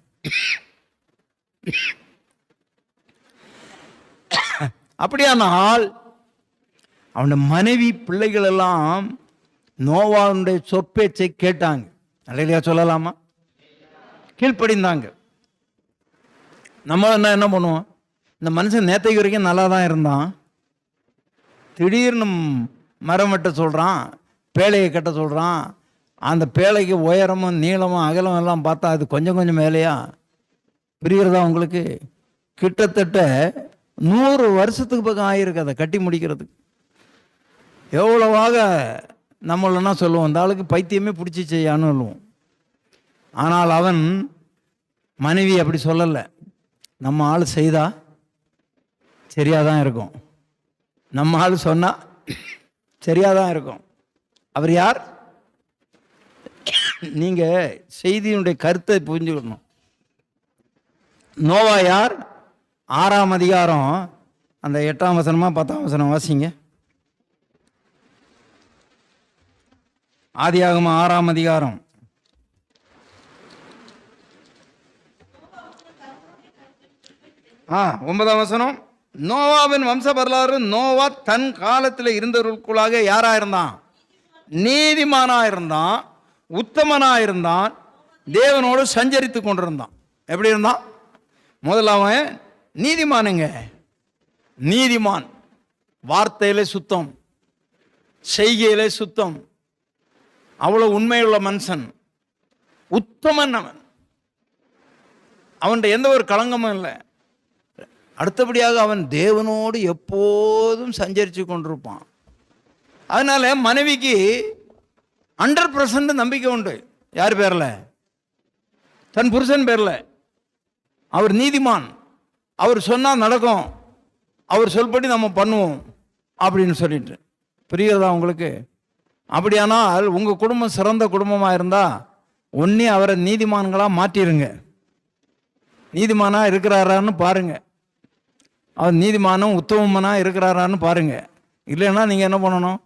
அப்படியானால் அவனுடைய மனைவி பிள்ளைகள் எல்லாம் நோவாவுடைய சொற்பேச்சை கேட்டாங்க. அல்லையா சொல்லலாமா? கீழ்ப்படிந்தாங்க. நம்ம என்ன பண்ணுவோம், இந்த மனுஷன் நேற்றைக்கு வரைக்கும் நல்லா தான் இருந்தான், திடீர்னு மரம் வெட்ட சொல்கிறான், பேழையை கட்ட சொல்கிறான், அந்த பேழைக்கு உயரமும் நீளமும் அகலம் எல்லாம் பார்த்தா அது கொஞ்சம் கொஞ்சம் மேலேயா புரிகிறதா உங்களுக்கு? கிட்டத்தட்ட 100 வருஷத்துக்கு பக்கம் ஆகிருக்கு அதை கட்டி முடிக்கிறதுக்கு. எவ்வளவாக நம்மளன்னா சொல்லுவோம், அந்த ஆளுக்கு பைத்தியமே பிடிச்சி செய்யான்னு சொல்லுவோம். ஆனால் அவன் மனைவி அப்படி சொல்லலை, நம்ம ஆள் செய்தா சரியாதான் இருக்கும், நம்ம ஆள் சொன்னா சரியாதான் இருக்கும். அவர் யார்? நீங்க செய்தியினுடைய கருத்தை புரிஞ்சுக்கணும். நோவா யார்? 6ஆம் அதிகாரம் அந்த 8ஆம் வசனமா 10ஆம் வசனம் வாசிங்க. ஆதியாகமம் 6ஆம் அதிகாரம். ஒன்பதாம் வசனம். நோவாவின் வம்ச வரலாறு. நோவா தன் காலத்தில் இருந்தவர்களுக்குள்ளாக யாரா இருந்தான்? நீதிமானா இருந்தான், உத்தமனா இருந்தான், தேவனோடு சஞ்சரித்து கொண்டிருந்தான். எப்படி இருந்தான்? முதல்ல அவன் நீதிமானுங்க. நீதிமான், வார்த்தையிலே சுத்தம், செய்கையிலே சுத்தம், அவ்வளவு உண்மையுள்ள மனுஷன், உத்தமன். அவன்கிட்ட எந்த ஒரு களங்கமும் இல்லை. அடுத்தபடியாக அவன் தேவனோடு எப்போதும் சஞ்சரித்து கொண்டிருப்பான். அதனால மனைவிக்கு 100% நம்பிக்கை உண்டு. யார் பேரில்? தன் புருஷன் பேரில். அவர் நீதிமான், அவர் சொன்னால் நடக்கும், அவர் சொல்படி நம்ம பண்ணுவோம் அப்படின்னு சொல்லிட்டு. புரிகிறதா உங்களுக்கு? அப்படியானால் உங்கள் குடும்பம் சிறந்த குடும்பமாக இருந்தால் ஒன்றே அவரை நீதிமான்களாக மாற்றிடுங்க. நீதிமானாக இருக்கிறாரான்னு பாருங்க, அவர் நீதிமானும் உத்தமனாக இருக்கிறாரான்னு பாருங்க. இல்லைன்னா நீங்கள் என்ன பண்ணணும்?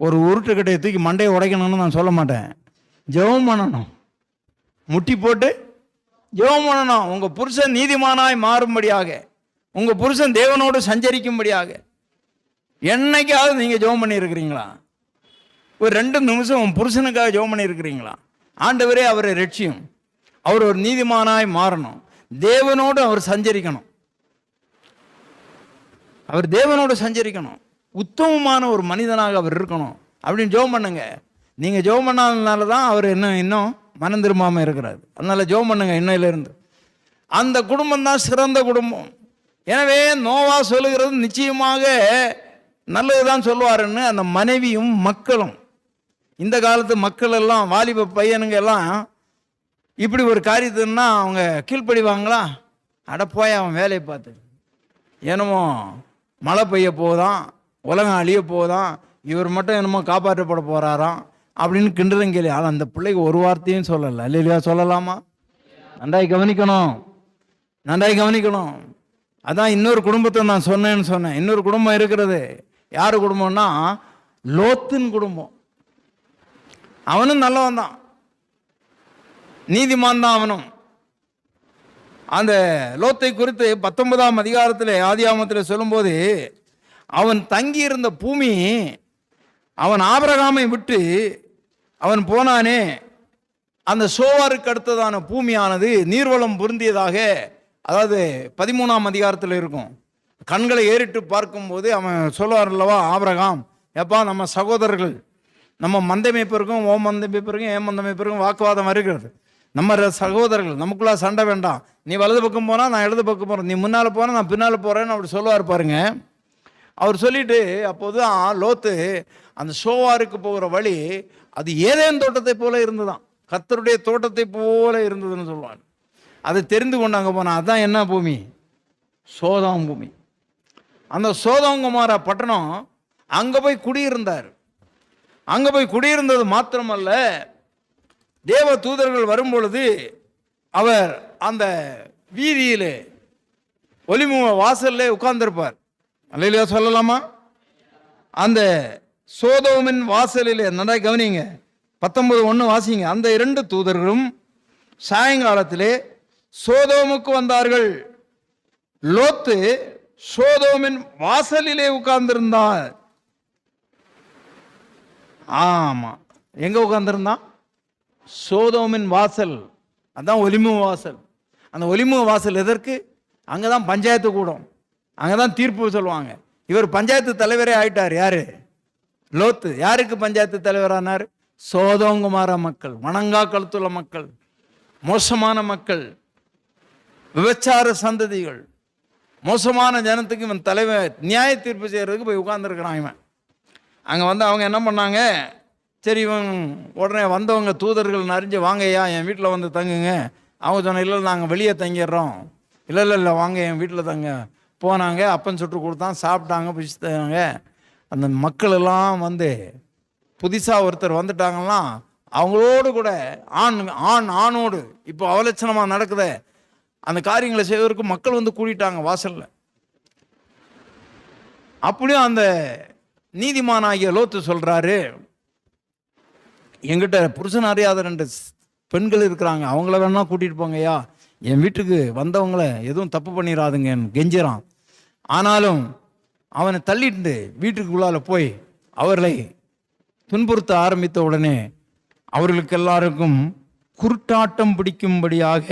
ஒரு உருட்டுக்கட்டையை தூக்கி மண்டையை உடைக்கணும்னு நான் சொல்ல மாட்டேன், ஜெபம் பண்ணணும், முட்டி போட்டு ஜெபம் பண்ணணும். உங்கள் புருஷன் நீதிமானாய் மாறும்படியாக, உங்கள் புருஷன் தேவனோடு சஞ்சரிக்கும்படியாக என்னைக்காவது நீங்கள் ஜெபம் பண்ணியிருக்கிறீங்களா? ஒரு 2 நிமிஷம் உன் புருஷனுக்காக ஜெபம் பண்ணியிருக்கிறீங்களா? ஆண்டவரே அவரை ரட்சியும், அவர் ஒரு நீதிமானாய் மாறணும், தேவனோடு அவர் சஞ்சரிக்கணும், அவர் தேவனோடு சஞ்சரிக்கணும், உத்தமமான ஒரு மனிதனாக அவர் இருக்கணும் அப்படின்னு ஜெபம் பண்ணுங்க. நீங்கள் ஜெபம் பண்ணாததுனால தான் அவர் இன்னும் மனம் திரும்பாமல் இருக்கிறார். அதனால ஜெபம் பண்ணுங்க இன்னையிலிருந்து. அந்த குடும்பம் தான் சிறந்த குடும்பம். எனவே நோவா சொல்லுகிறது நிச்சயமாக நல்லதுதான் சொல்லுவாருன்னு அந்த மனைவியும் மக்களும், இந்த காலத்து மக்கள் எல்லாம், வாலிப பையனுங்க எல்லாம் இப்படி ஒரு காரியத்துன்னா அவங்க கீழ்ப்படிவாங்களா? அட போய் அவன் வேலையை பார்த்து, என்னமோ மழை பெய்ய போதான், உலகம் அழிய போதான், இவர் மட்டும் என்னமோ காப்பாற்றப்பட போகிறாராம் அப்படின்னு கிண்டலும் கேள்வி. ஆனால் அந்த பிள்ளைக்கு ஒரு வார்த்தையும் சொல்லலை. இல்லையா சொல்லலாமா? நன்றாய் கவனிக்கணும், நன்றாய் கவனிக்கணும். அதான் இன்னொரு குடும்பத்தை நான் சொன்னேன்னு சொன்னேன். இன்னொரு குடும்பம் இருக்கிறது. யார் குடும்பம்னா லோத்தின் குடும்பம். அவனும் நல்லவன் தான், நீதிமான் தான் அவனும். அந்த லோத்தை குறித்து 19ஆம் அதிகாரத்தில் ஆதியாகமத்தில் சொல்லும்போது, அவன் தங்கியிருந்த பூமி, அவன் ஆபிரகாமை விட்டு அவன் போனானே, அந்த சோவாருக்கு அடுத்ததான பூமியானது நீர்வளம் பொருந்தியதாக, அதாவது 13ஆம் அதிகாரத்தில் இருக்கும். கண்களை ஏறிட்டு பார்க்கும்போது அவன் சொல்லுவார் அல்லவா, ஆபிரகாம், எப்பா நம்ம சகோதரர்கள், நம்ம மந்தை மேய்ப்பருக்கும் ஓ மந்தை மேய்ப்பருக்கும் ஏன் மந்தை மேய்ப்பருக்கும் வாக்குவாதம் வருகிறது, நம்ம சகோதரர்கள், நமக்குள்ளே சண்டை வேண்டாம், நீ வலது பக்கம் போனால் நான் இடது பக்கம் போகிறேன், நீ முன்னால் போனால் நான் பின்னால் போகிறேன்னு அப்படி சொல்லுவார் பாருங்க. அவர் சொல்லிட்டு அப்போது தான் லோத்து அந்த சோவாருக்கு போகிற வழி அது ஏதேன் தோட்டத்தை போல இருந்துதான், கர்த்தருடைய தோட்டத்தை போல இருந்ததுன்னு சொல்லுவாங்க. அதை தெரிந்து கொண்டு அங்கே போனால் அதுதான் என்ன பூமி, சோதோம் பூமி. அந்த சோதோம் கொமோரா பட்டணம் அங்கே போய் குடியிருந்தார். அங்கே போய் குடியிருந்தது மாத்திரமல்ல, தேவ தூதர்கள் வரும்பொழுது அவர் அந்த வீதியிலே ஒலிமுக வாசல்ல உட்கார்ந்திருப்பார். அல்லேலூயா சொல்லலாமா? அந்த சோதோமின் வாசலிலே நல்லா கவனிங்க, 19:1 வாசிங்க. அந்த 2 தூதர்களும் சாயங்காலத்திலே சோதோமுக்கு வந்தார்கள். லோத்து சோதோமின் வாசலிலே உட்கார்ந்திருந்தார். ஆமா, எங்க உட்கார்ந்திருந்தான்? சோதோமின் வாசல், அதான் ஒலிமுக வாசல். அந்த ஒலிமுக வாசல் எதற்கு? அங்கதான் பஞ்சாயத்து கூடும், அங்கதான் தீர்ப்பு சொல்லுவாங்க. இவர் பஞ்சாயத்து தலைவரே ஆயிட்டார். யாரு? லோத்து. யாருக்கு பஞ்சாயத்து தலைவரானார்? சோதோம் கொமோரா மக்கள், வணங்கா கழுத்துள்ள மக்கள், மோசமான மக்கள், விபச்சார சந்ததிகள், மோசமான ஜனத்துக்கு இவன் தலைவர் நியாய தீர்ப்பு செய்யறதுக்கு போய் உட்கார்ந்துருக்கிறான் இவன். அங்கே வந்து அவங்க என்ன பண்ணாங்க, சரி இவன் உடனே வந்தவங்க தூதர்கள் நிறைஞ்சு, வாங்கய்யா என் வீட்டில் வந்து தங்குங்க. அவங்க சொன்ன, இல்லை நாங்கள் வெளியே தங்கிடுறோம். இல்லை வாங்க என் வீட்டில் தங்க. போனாங்க, அப்பன் சுட்டு கொடுத்தான், சாப்பிட்டாங்க, பிடிச்சிட்டாங்க. அந்த மக்கள் எல்லாம் வந்து புதுசாக ஒருத்தர் வந்துட்டாங்கலாம், அவங்களோடு கூட ஆணோடு இப்போ அவலட்சணமாக நடக்குது அந்த காரியங்களை செய்வதற்கு மக்கள் வந்து கூட்டிட்டாங்க வாசலில். அப்படியும் அந்த நீதிமானாகிய லோத்து சொல்கிறாரு, என்கிட்ட புருஷன் அறியாத 2 பெண்கள் இருக்கிறாங்க, அவங்கள வேணா கூட்டிகிட்டு போங்கய்யா, என் வீட்டுக்கு வந்தவங்கள எதுவும் தப்பு பண்ணிடாதுங்கன்னு கெஞ்சிறான். ஆனாலும் அவனை தள்ளிட்டு வீட்டுக்குள்ளால போய் அவர்களை துன்புறுத்த ஆரம்பித்த உடனே அவர்களுக்கு எல்லாருக்கும் குருட்டாட்டம் பிடிக்கும்படியாக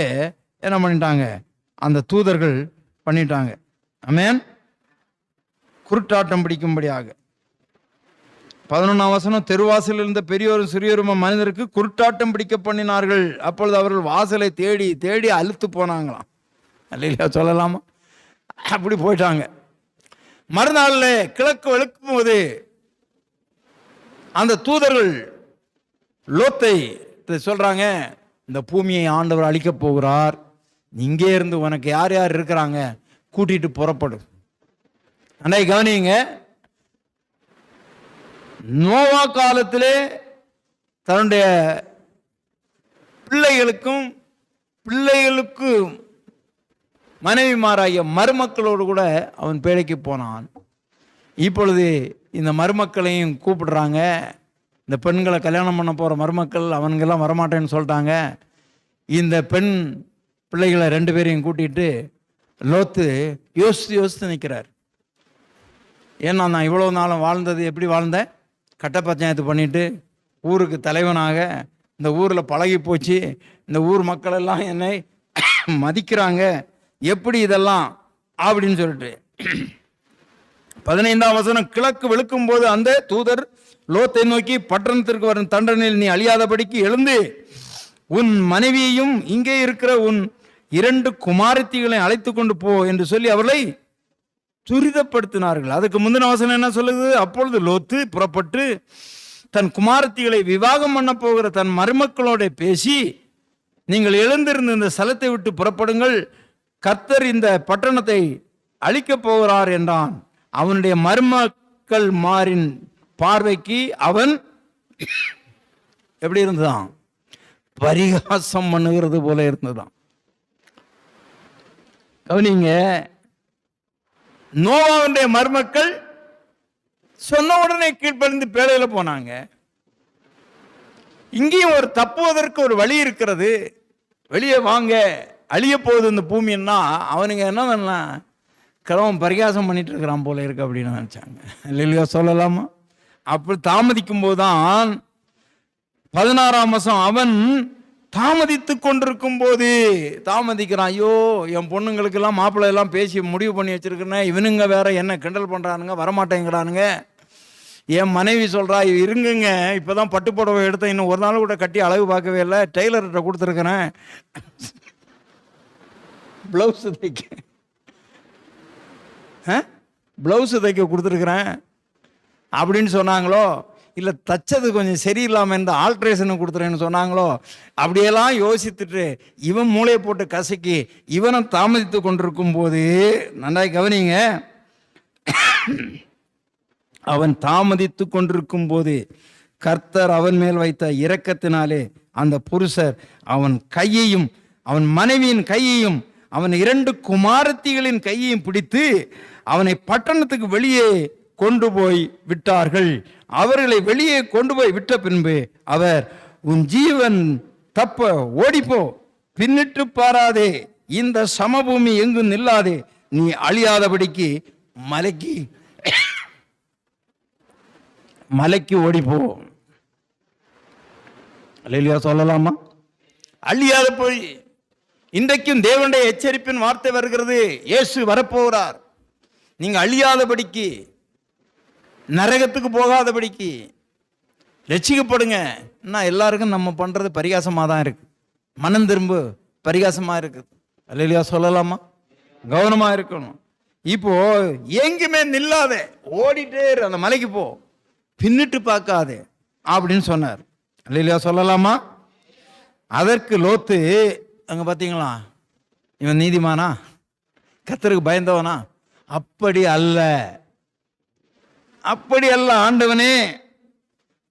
என்ன பண்ணிட்டாங்க, அந்த தூதர்கள் பண்ணிட்டாங்க. ஆமென். குருட்டாட்டம் பிடிக்கும்படியாக 11ஆம் வசனம், தெருவாசலில் இருந்த பெரியோரும் சிறியோரும் மனிதருக்கு குருட்டாட்டம் பிடிக்க பண்ணினார்கள். அப்பொழுது அவர்கள் வாசலை தேடி தேடி அழுத்து போனாங்களாம். அல்லேலூயா சொல்லலாமா? அப்படி போயிட்டாங்க. மறுநாளில் கிழக்கு வெளுக்கும் போது அந்த தூதர்கள் லோத்தை சொல்றாங்க, இந்த பூமியை ஆண்டவர் அழிக்க போகிறார், இங்கே இருந்து உனக்கு யார் யார் இருக்கிறாங்க கூட்டிட்டு புறப்படும். அன்னை கவனிங்க, நோவா காலத்திலே தன்னுடைய பிள்ளைகளுக்கு மனைவிமாராகிய மருமக்களோடு கூட அவன் பேழைக்கு போனான். இப்பொழுது இந்த மருமக்களையும் கூப்பிடுறாங்க. இந்த பெண்களை கல்யாணம் பண்ண போகிற மருமக்கள் அவனுங்கெல்லாம் வரமாட்டேன்னு சொல்லிட்டாங்க. இந்த பெண் பிள்ளைகளை 2 பேரையும் கூட்டிகிட்டு லோத்து யோசித்து நிற்கிறார். ஏன்னா நான் இவ்வளோ நாளும் வாழ்ந்தது எப்படி வாழ்ந்தேன், கட்ட பஞ்சாயத்து பண்ணிட்டு ஊருக்கு தலைவனாக இந்த ஊரில் பழகி போச்சு, இந்த ஊர் மக்கள் எல்லாம் என்னை மதிக்கிறாங்க, எப்படி இதெல்லாம் அப்படின்னு சொல்லிட்டு 15ஆம் வசனம், கிழக்கு வெளுக்கும் போது அந்த தூதர் லோத்தை நோக்கி, பட்டணத்திற்கு வரும் தண்டனையில் நீ அழியாதபடிக்கு எழுந்து உன் மனைவியையும் இங்கே இருக்கிற உன் 2 குமாரத்திகளை அழைத்து கொண்டு போ என்று சொல்லி அவர்களை துரிதப்படுத்தினார்கள். அதுக்கு முந்தின வசனம் என்ன சொல்லுது, அப்பொழுது லோத்து புறப்பட்டு தன் குமாரத்திகளை விவாகம் பண்ண போகிற தன் மருமக்களோட பேசி, நீங்கள் எழுந்திருந்து இந்த ஸ்தலத்தை விட்டு புறப்படுங்கள், கர்த்தர் இந்த பட்டணத்தை அழிக்கப் போகிறார் என்றான். அவனுடைய மருமக்கள் மாரின் பார்வைக்கு அவன் எப்படி இருந்ததான், பரிகாசம் பண்ணுகிறது போல இருந்ததான். கவனிங்க, நோவாவுடைய மருமக்கள் சொன்ன உடனே கீழ்ப்படிந்து பேழையில போனாங்க. இங்கேயும் ஒரு தப்புவதற்கு ஒரு வழி இருக்கிறது. வெளியே வாங்க, அழிய போகுது இந்த பூமின்னா அவனுங்க என்ன பண்ணலாம், கிழவன் பரிகாசம் பண்ணிட்டு இருக்கிறான் போல இருக்கு அப்படின்னு நினைச்சாங்க. இல்லையா சொல்லலாமா? அப்படி தாமதிக்கும் போதுதான் 16ஆம் வசனம், அவன் தாமதித்து கொண்டிருக்கும் போது தாமதிக்கிறான். ஐயோ, என் பொண்ணுங்களுக்கெல்லாம் மாப்பிள்ளை எல்லாம் பேசி முடிவு பண்ணி வச்சிருக்கிறேன், இவனுங்க வேற என்ன கிண்டல் பண்றானுங்க, வரமாட்டேங்கிறானுங்க. என் மனைவி சொல்றா, இருங்குங்க, இப்பதான் பட்டு புடவை எடுத்தேன், இன்னும் ஒரு நாள் கூட கட்டி அளவு பார்க்கவே இல்லை, டெய்லர்கிட்ட கொடுத்துருக்கிறேன் பிளவுஸ் தைக்க கொடுத்துருக்குறேன் அப்படின்னு சொன்னாங்களோ, இல்லை தச்சது கொஞ்சம் சரியில்லாமல் இந்த ஆல்ட்ரேஷனுக்கு கொடுத்துறேன்னு சொன்னாங்களோ, அப்படியெல்லாம் யோசித்துட்டு இவன் மூளையை போட்டு கசக்கி இவனும் தாமதித்து கொண்டிருக்கும் போது, நன்றாய் கவனிங்க, அவன் தாமதித்து கொண்டிருக்கும் போது கர்த்தர் அவன் மேல் வைத்த இரக்கத்தினாலே அந்த புருஷர் அவன் கையையும் அவன் மனைவியின் கையையும் அவன் 2 குமாரத்திகளின் கையையும் பிடித்து அவனை பட்டணத்துக்கு வெளியே கொண்டு போய் விட்டார்கள். அவர்களை வெளியே கொண்டு போய் விட்ட பின்பு அவர், உன் ஜீவன் தப்ப ஓடிப்போ, பின்னிட்டு பாராதே, இந்த சமபூமி எங்கும் நில்லாதே, நீ அழியாதபடிக்கு மலைக்கு ஓடிப்போ. அல்லேலூயா சொல்லலாமா? அழியாத போய், இன்றைக்கும் தேவனுடைய எச்சரிப்பின் வார்த்தை வருகிறது. இயேசு வரப்போகிறார். நீங்க அழியாதபடிக்கு, நரகத்துக்கு போகாதபடிக்கு ரட்சிக்கப்படுங்க. எல்லாருக்கும் நம்ம பண்றது பரிகாசமாக தான் இருக்கு. மனம் திரும்ப பரிகாசமா இருக்குது. அல்லேலூயா சொல்லலாமா? கவனமா இருக்கணும். இப்போ எங்குமே நில்லாத, ஓடிட்டே இரு, அந்த மலைக்கு போ, பின்னிட்டு பார்க்காதே அப்படின்னு சொன்னார். அல்லேலூயா சொல்லலாமா? அதற்கு லோத்து, அங்க பார்த்தீங்களா, இவன் நீதிமானா, கர்த்தருக்கு பயந்தவனா? அப்படி அல்ல, அப்படி அல்ல. ஆண்டவனே,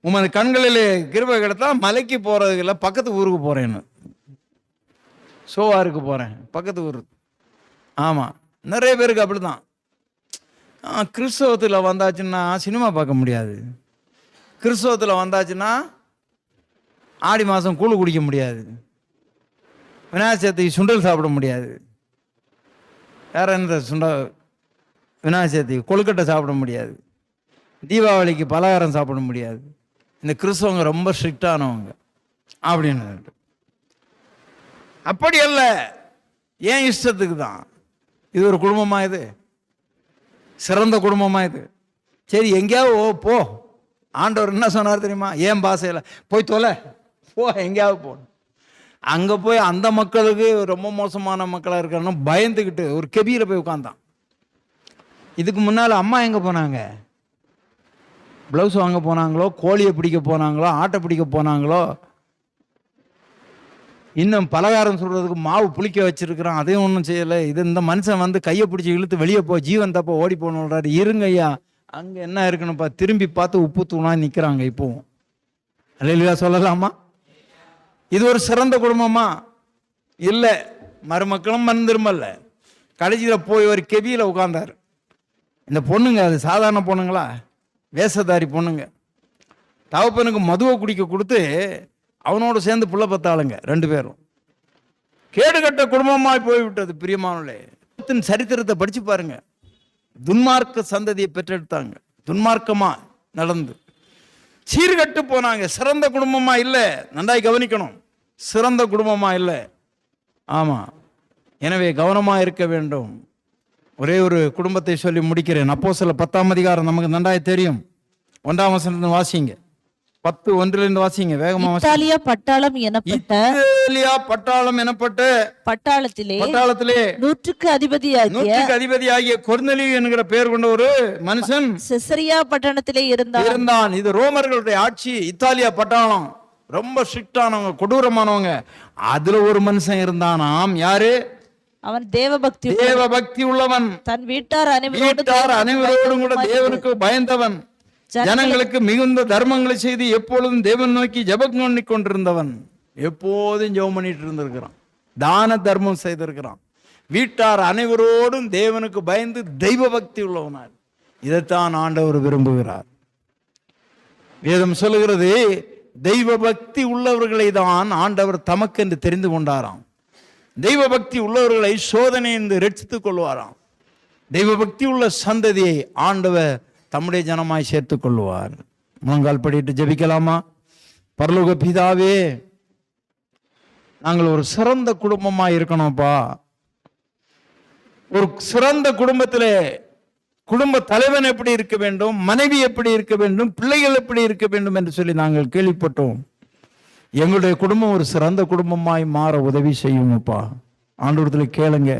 உமது கண்களிலே கிருபை கிடைத்தா மலைக்கு போறது இல்லை, பக்கத்து ஊருக்கு போறேன்னு, சோவாருக்கு போறேன், பக்கத்து ஊர். ஆமா, நிறைய பேருக்கு அப்படிதான். கிறிஸ்தவத்தில் வந்தாச்சுன்னா சினிமா பார்க்க முடியாது, கிறிஸ்தவத்தில் வந்தாச்சுன்னா ஆடி மாதம் கூழ் குடிக்க முடியாது, விநாயகர் சதுர்த்திக்கு சுண்டல் சாப்பிட முடியாது, வேற என்ன விநாயகர் சதுர்த்திக்கு கொழுக்கட்டை சாப்பிட முடியாது, தீபாவளிக்கு பலகாரம் சாப்பிட முடியாது. இந்த கிறிஸ்தவங்க ரொம்ப ஸ்ட்ரிக்டானவங்க அப்படின்னு. அப்படி அல்ல, ஏன் இஷ்டத்துக்கு தான். இது ஒரு குடும்பமா? இது சிறந்த குடும்பமா? இது சரி, எங்கேயாவது போ. ஆண்டவர் என்ன சொன்னார் தெரியுமா? ஏன் பாசையில் போய் தொலை, போ, எங்கேயாவது போ. அங்கே போய் அந்த மக்களுக்கு ரொம்ப மோசமான மக்களாக இருக்கான்னு பயந்துக்கிட்டு ஒரு கெபியில் போய் உட்காந்தான். இதுக்கு முன்னால் அம்மா எங்கே போனாங்க? ப்ளவுஸ் வாங்க போனாங்களோ, கோழியை பிடிக்க போனாங்களோ, ஆட்டை பிடிக்க போனாங்களோ, இன்னும் பலகாரம் சொல்கிறதுக்கு மாவு புளிக்க வச்சிருக்கிறான், அதையும் ஒன்றும் செய்யலை. இது இந்த மனுஷன் வந்து கையை பிடிச்சி இழுத்து வெளியே போ, ஜீவன் தப்ப ஓடி போகணுன்றாரு. இருங்க ஐயா, அங்கே என்ன இருக்குன்னு திரும்பி பார்த்து உப்பு தூணா நிற்கிறாங்க இப்போவும். அல்லேலூயா சொல்லலாமா? இது ஒரு சிறந்த குடும்பமா? இல்லை. மருமக்களும் மறந்துருமல்ல. கடைசியில் போய் ஒரு கெபியில் உட்கார்ந்தார். இந்த பொண்ணுங்க அது சாதாரண பொண்ணுங்களா? வேஷதாரி பொண்ணுங்க. தகப்பனுக்கு மதுவை குடிக்க கொடுத்து அவனோட சேர்ந்து புள்ள பத்தாளுங்க 2 பேரும். கேடுகட்ட குடும்பமாய் போய்விட்டது. பிரியமானவர்களே, சரித்திரத்தை படிச்சு பாருங்க. துன்மார்க்க சந்ததியை பெற்றெடுத்தாங்க, துன்மார்க்கமா நடந்து சீர்கட்டு போனாங்க. சிறந்த குடும்பமா இல்லை. நன்றாய் கவனிக்கணும், சிறந்த குடும்பமா இல்லை. ஆமா, எனவே கவனமா இருக்க வேண்டும். ஒரே ஒரு குடும்பத்தை சொல்லி முடிக்கிறேன். அப்போஸ்தலர் 10ஆம் அதிகாரம் நமக்கு நன்றாய் தெரியும். 1ஆம் வசனத்திலிருந்து வாசிங்க. 10:1 வாசிங்க வேகமா. இத்தாலியா பட்டாளம் எனப்பட்ட பட்டாளத்திலே 100க்கு அதிபதியாகிய கொர்நேலியு என்கிற பெயர் கொண்ட ஒரு மனுஷன் செசரியா பட்டணத்திலே இருந்தான். இது ரோமர்களுடைய ஆட்சி. இத்தாலியா பட்டாளம் ரொம்ப ஸ்ட்ரிக்டானவங்க, கொடூரமானவங்க. அதுல ஒரு மனுஷன் இருந்தானாம். யாரு? அவன் தேவபக்தி உள்ளவன், தன் வீட்டார் அனைவரோடும் கூட தேவனுக்கு பயந்தவன், ஜனங்களுக்கு மிகுந்த தர்மங்களை செய்து எப்பொழுதும் தேவன் நோக்கி ஜெபம் பண்ணி கொண்டிருந்தவன். எப்போதும் ஜெபம் பண்ணிட்டு இருந்திருக்கிறான், தான தர்மம் செய்திருக்கிறான். வீட்டார் அனைவரோடும் தேவனுக்கு பயந்து தெய்வ பக்தி உள்ளவனார். இதைத்தான் ஆண்டவர் விரும்புகிறார். வேதம் சொல்லுகிறது, தெய்வ பக்தி உள்ளவர்களை தான் ஆண்டவர் தமக்கென்று தெரிந்து கொண்டாராம். தெய்வ பக்தி உள்ளவர்களை சோதனை என்று ரட்சித்துக் கொள்வாராம். தெய்வ பக்தி உள்ள சந்ததியை ஆண்டவர் தம்முடைய ஜனமாய் சேர்த்துக் கொள்வார். முழங்கால் படிட்டு ஜெபிக்கலாமா? பரலோக பிதாவே, நாங்கள் ஒரு சிறந்த குடும்பமாக இருக்கணும்ப்பா. ஒரு சிறந்த குடும்பத்திலே குடும்ப தலைவன் எப்படி இருக்க வேண்டும், மனைவி எப்படி இருக்க வேண்டும், பிள்ளைகள் எப்படி இருக்க வேண்டும் என்று சொல்லி நாங்கள் கேள்விப்பட்டோம். எங்களுடைய குடும்பம் ஒரு சிறந்த குடும்பமாய் மாற உதவி செய்யுங்கப்பா. ஆண்டவரத்தில் கேளுங்க.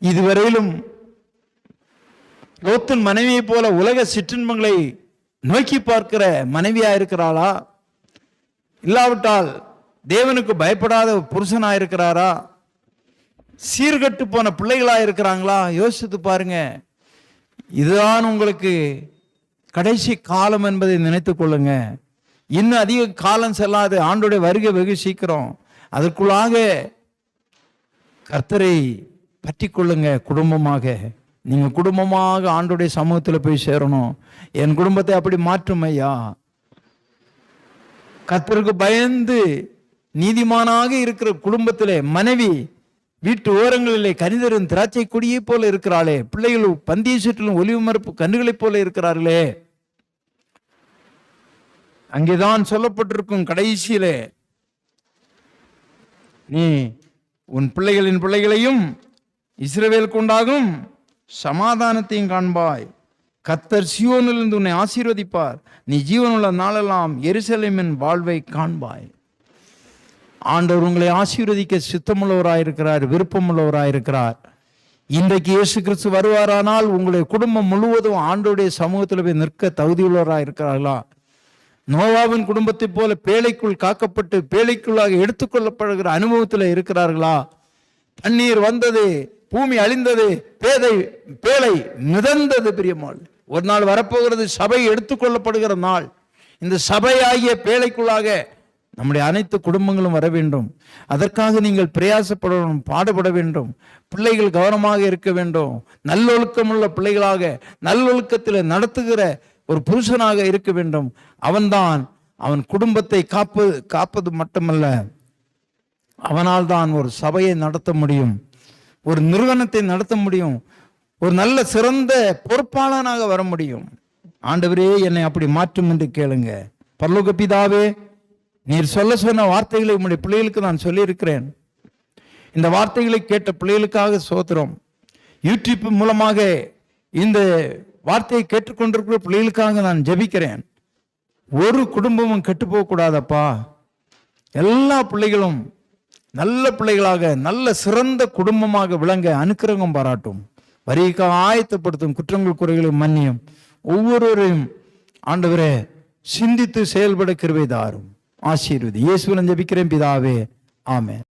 இதுவரையிலும் லோத்தின் மனைவியை போல உலக சிற்றின்பங்களை நோக்கி பார்க்கிற மனைவியா இருக்கிறாளா? இல்லாவிட்டால் தேவனுக்கு பயப்படாத புருஷனா இருக்கிறாரா? சீர்கட்டு போன பிள்ளைகளா இருக்கிறாங்களா? யோசித்து பாருங்க. இதுதான் உங்களுக்கு கடைசி காலம் என்பதை நினைத்துக் கொள்ளுங்க. இன்னும் அதிக காலம் செல்லாது, ஆண்டோடைய வருகை வெகு சீக்கிரம். அதற்குள்ளாக கர்த்தரை பற்றி கொள்ளுங்க. குடும்பமாக நீங்க குடும்பமாக ஆண்டோடைய சமூகத்தில் போய் சேரணும். என் குடும்பத்தை அப்படி மாற்றும் ஐயா. கர்த்தருக்கு பயந்து நீதிமானாக இருக்கிற குடும்பத்திலே மனைவி வீட்டு ஓரங்களிலே கனிதரும் திராட்சை கொடியை போல இருக்கிறாளே, பிள்ளைகள் பந்திய சுற்றிலும் ஒலிவு மரப்பு கன்றுகளைப் போல இருக்கிறார்களே, அங்கேதான் சொல்லப்பட்டிருக்கும் கடைசியிலே, நீ உன் பிள்ளைகளின் பிள்ளைகளையும் இஸ்ரவேலுக்கு உண்டாகும் சமாதானத்தையும் காண்பாய். கர்த்தர் சீயோனிலிருந்து உன்னை ஆசீர்வதிப்பார். நீ ஜீவனுள்ள நாளெல்லாம் எருசலேமின் வாழ்வை காண்பாய். ஆண்டவர் உங்களை ஆசீர்வதிக்க சித்தமுள்ளவராயிருக்கிறார், விருப்பமுள்ளவராயிருக்கிறார். இன்றைக்கு இயேசு கிறிஸ்து வருவாரானால் உங்களுடைய குடும்பம் முழுவதும் ஆண்டவருடைய சமூகத்தில் போய் நிற்க தகுதியுள்ளவராயிருக்கிறார்களா? நோவாவின் குடும்பத்தை போல பேழைக்குள் காக்கப்பட்டு பேழைக்குள்ளாக எடுத்துக்கொள்ளப்படுகிற அனுபவத்தில் இருக்கிறார்களா? தண்ணீர் வந்தது, பூமி அழிந்தது, பேழை மிதந்தது. பிரியமாள், ஒரு நாள் வரப்போகிறது, சபை எடுத்துக்கொள்ளப்படுகிற நாள். இந்த சபை ஆகிய பேழைக்குள்ளாக நம்முடைய அனைத்து குடும்பங்களும் வர வேண்டும். அதற்காக நீங்கள் பிரயாசப்படணும், பாடுபட வேண்டும். பிள்ளைகள் கவனமாக இருக்க வேண்டும். நல்லொழுக்கமுள்ள பிள்ளைகளாக, நல்லொழுக்கத்தில் நடத்துகிற ஒரு புருஷனாக இருக்க வேண்டும். அவன்தான் அவன் குடும்பத்தை காப்பது மட்டுமல்ல, அவனால் தான் ஒரு சபையை நடத்த முடியும், ஒரு நிறுவனத்தை நடத்த முடியும், ஒரு நல்ல சிறந்த பொறுப்பாளனாக வர முடியும். ஆண்டவரே, என்னை அப்படி மாற்றும் என்று கேளுங்க. பரலோக பிதாவே, நீர் சொல்ல சொன்ன வார்த்தைகளை உங்களுடைய பிள்ளைகளுக்கு நான் சொல்லியிருக்கிறேன். இந்த வார்த்தைகளை கேட்ட பிள்ளைகளுக்காக சோத்திரம். யூடியூப் மூலமாக இந்த வார்த்தையை கேட்டுக்கொண்டிருக்கிற பிள்ளைகளுக்காக நான் ஜெபிக்கிறேன். ஒரு குடும்பமும் கெட்டு போகக்கூடாதப்பா. எல்லா பிள்ளைகளும் நல்ல பிள்ளைகளாக, நல்ல சிறந்த குடும்பமாக விளங்க அனுக்கிரகம் பாராட்டும். வரிக்காக ஆயத்தப்படுத்தும், குற்றங்கள் குறைகளை மன்னியும். ஒவ்வொருவரையும் ஆண்டவரே சிந்தித்து செயல்பட கிருபை தாரும். ஆசீர்வதி. இயேசுவின் ஜெபிக்கிறேன் பிதாவே, ஆமென்.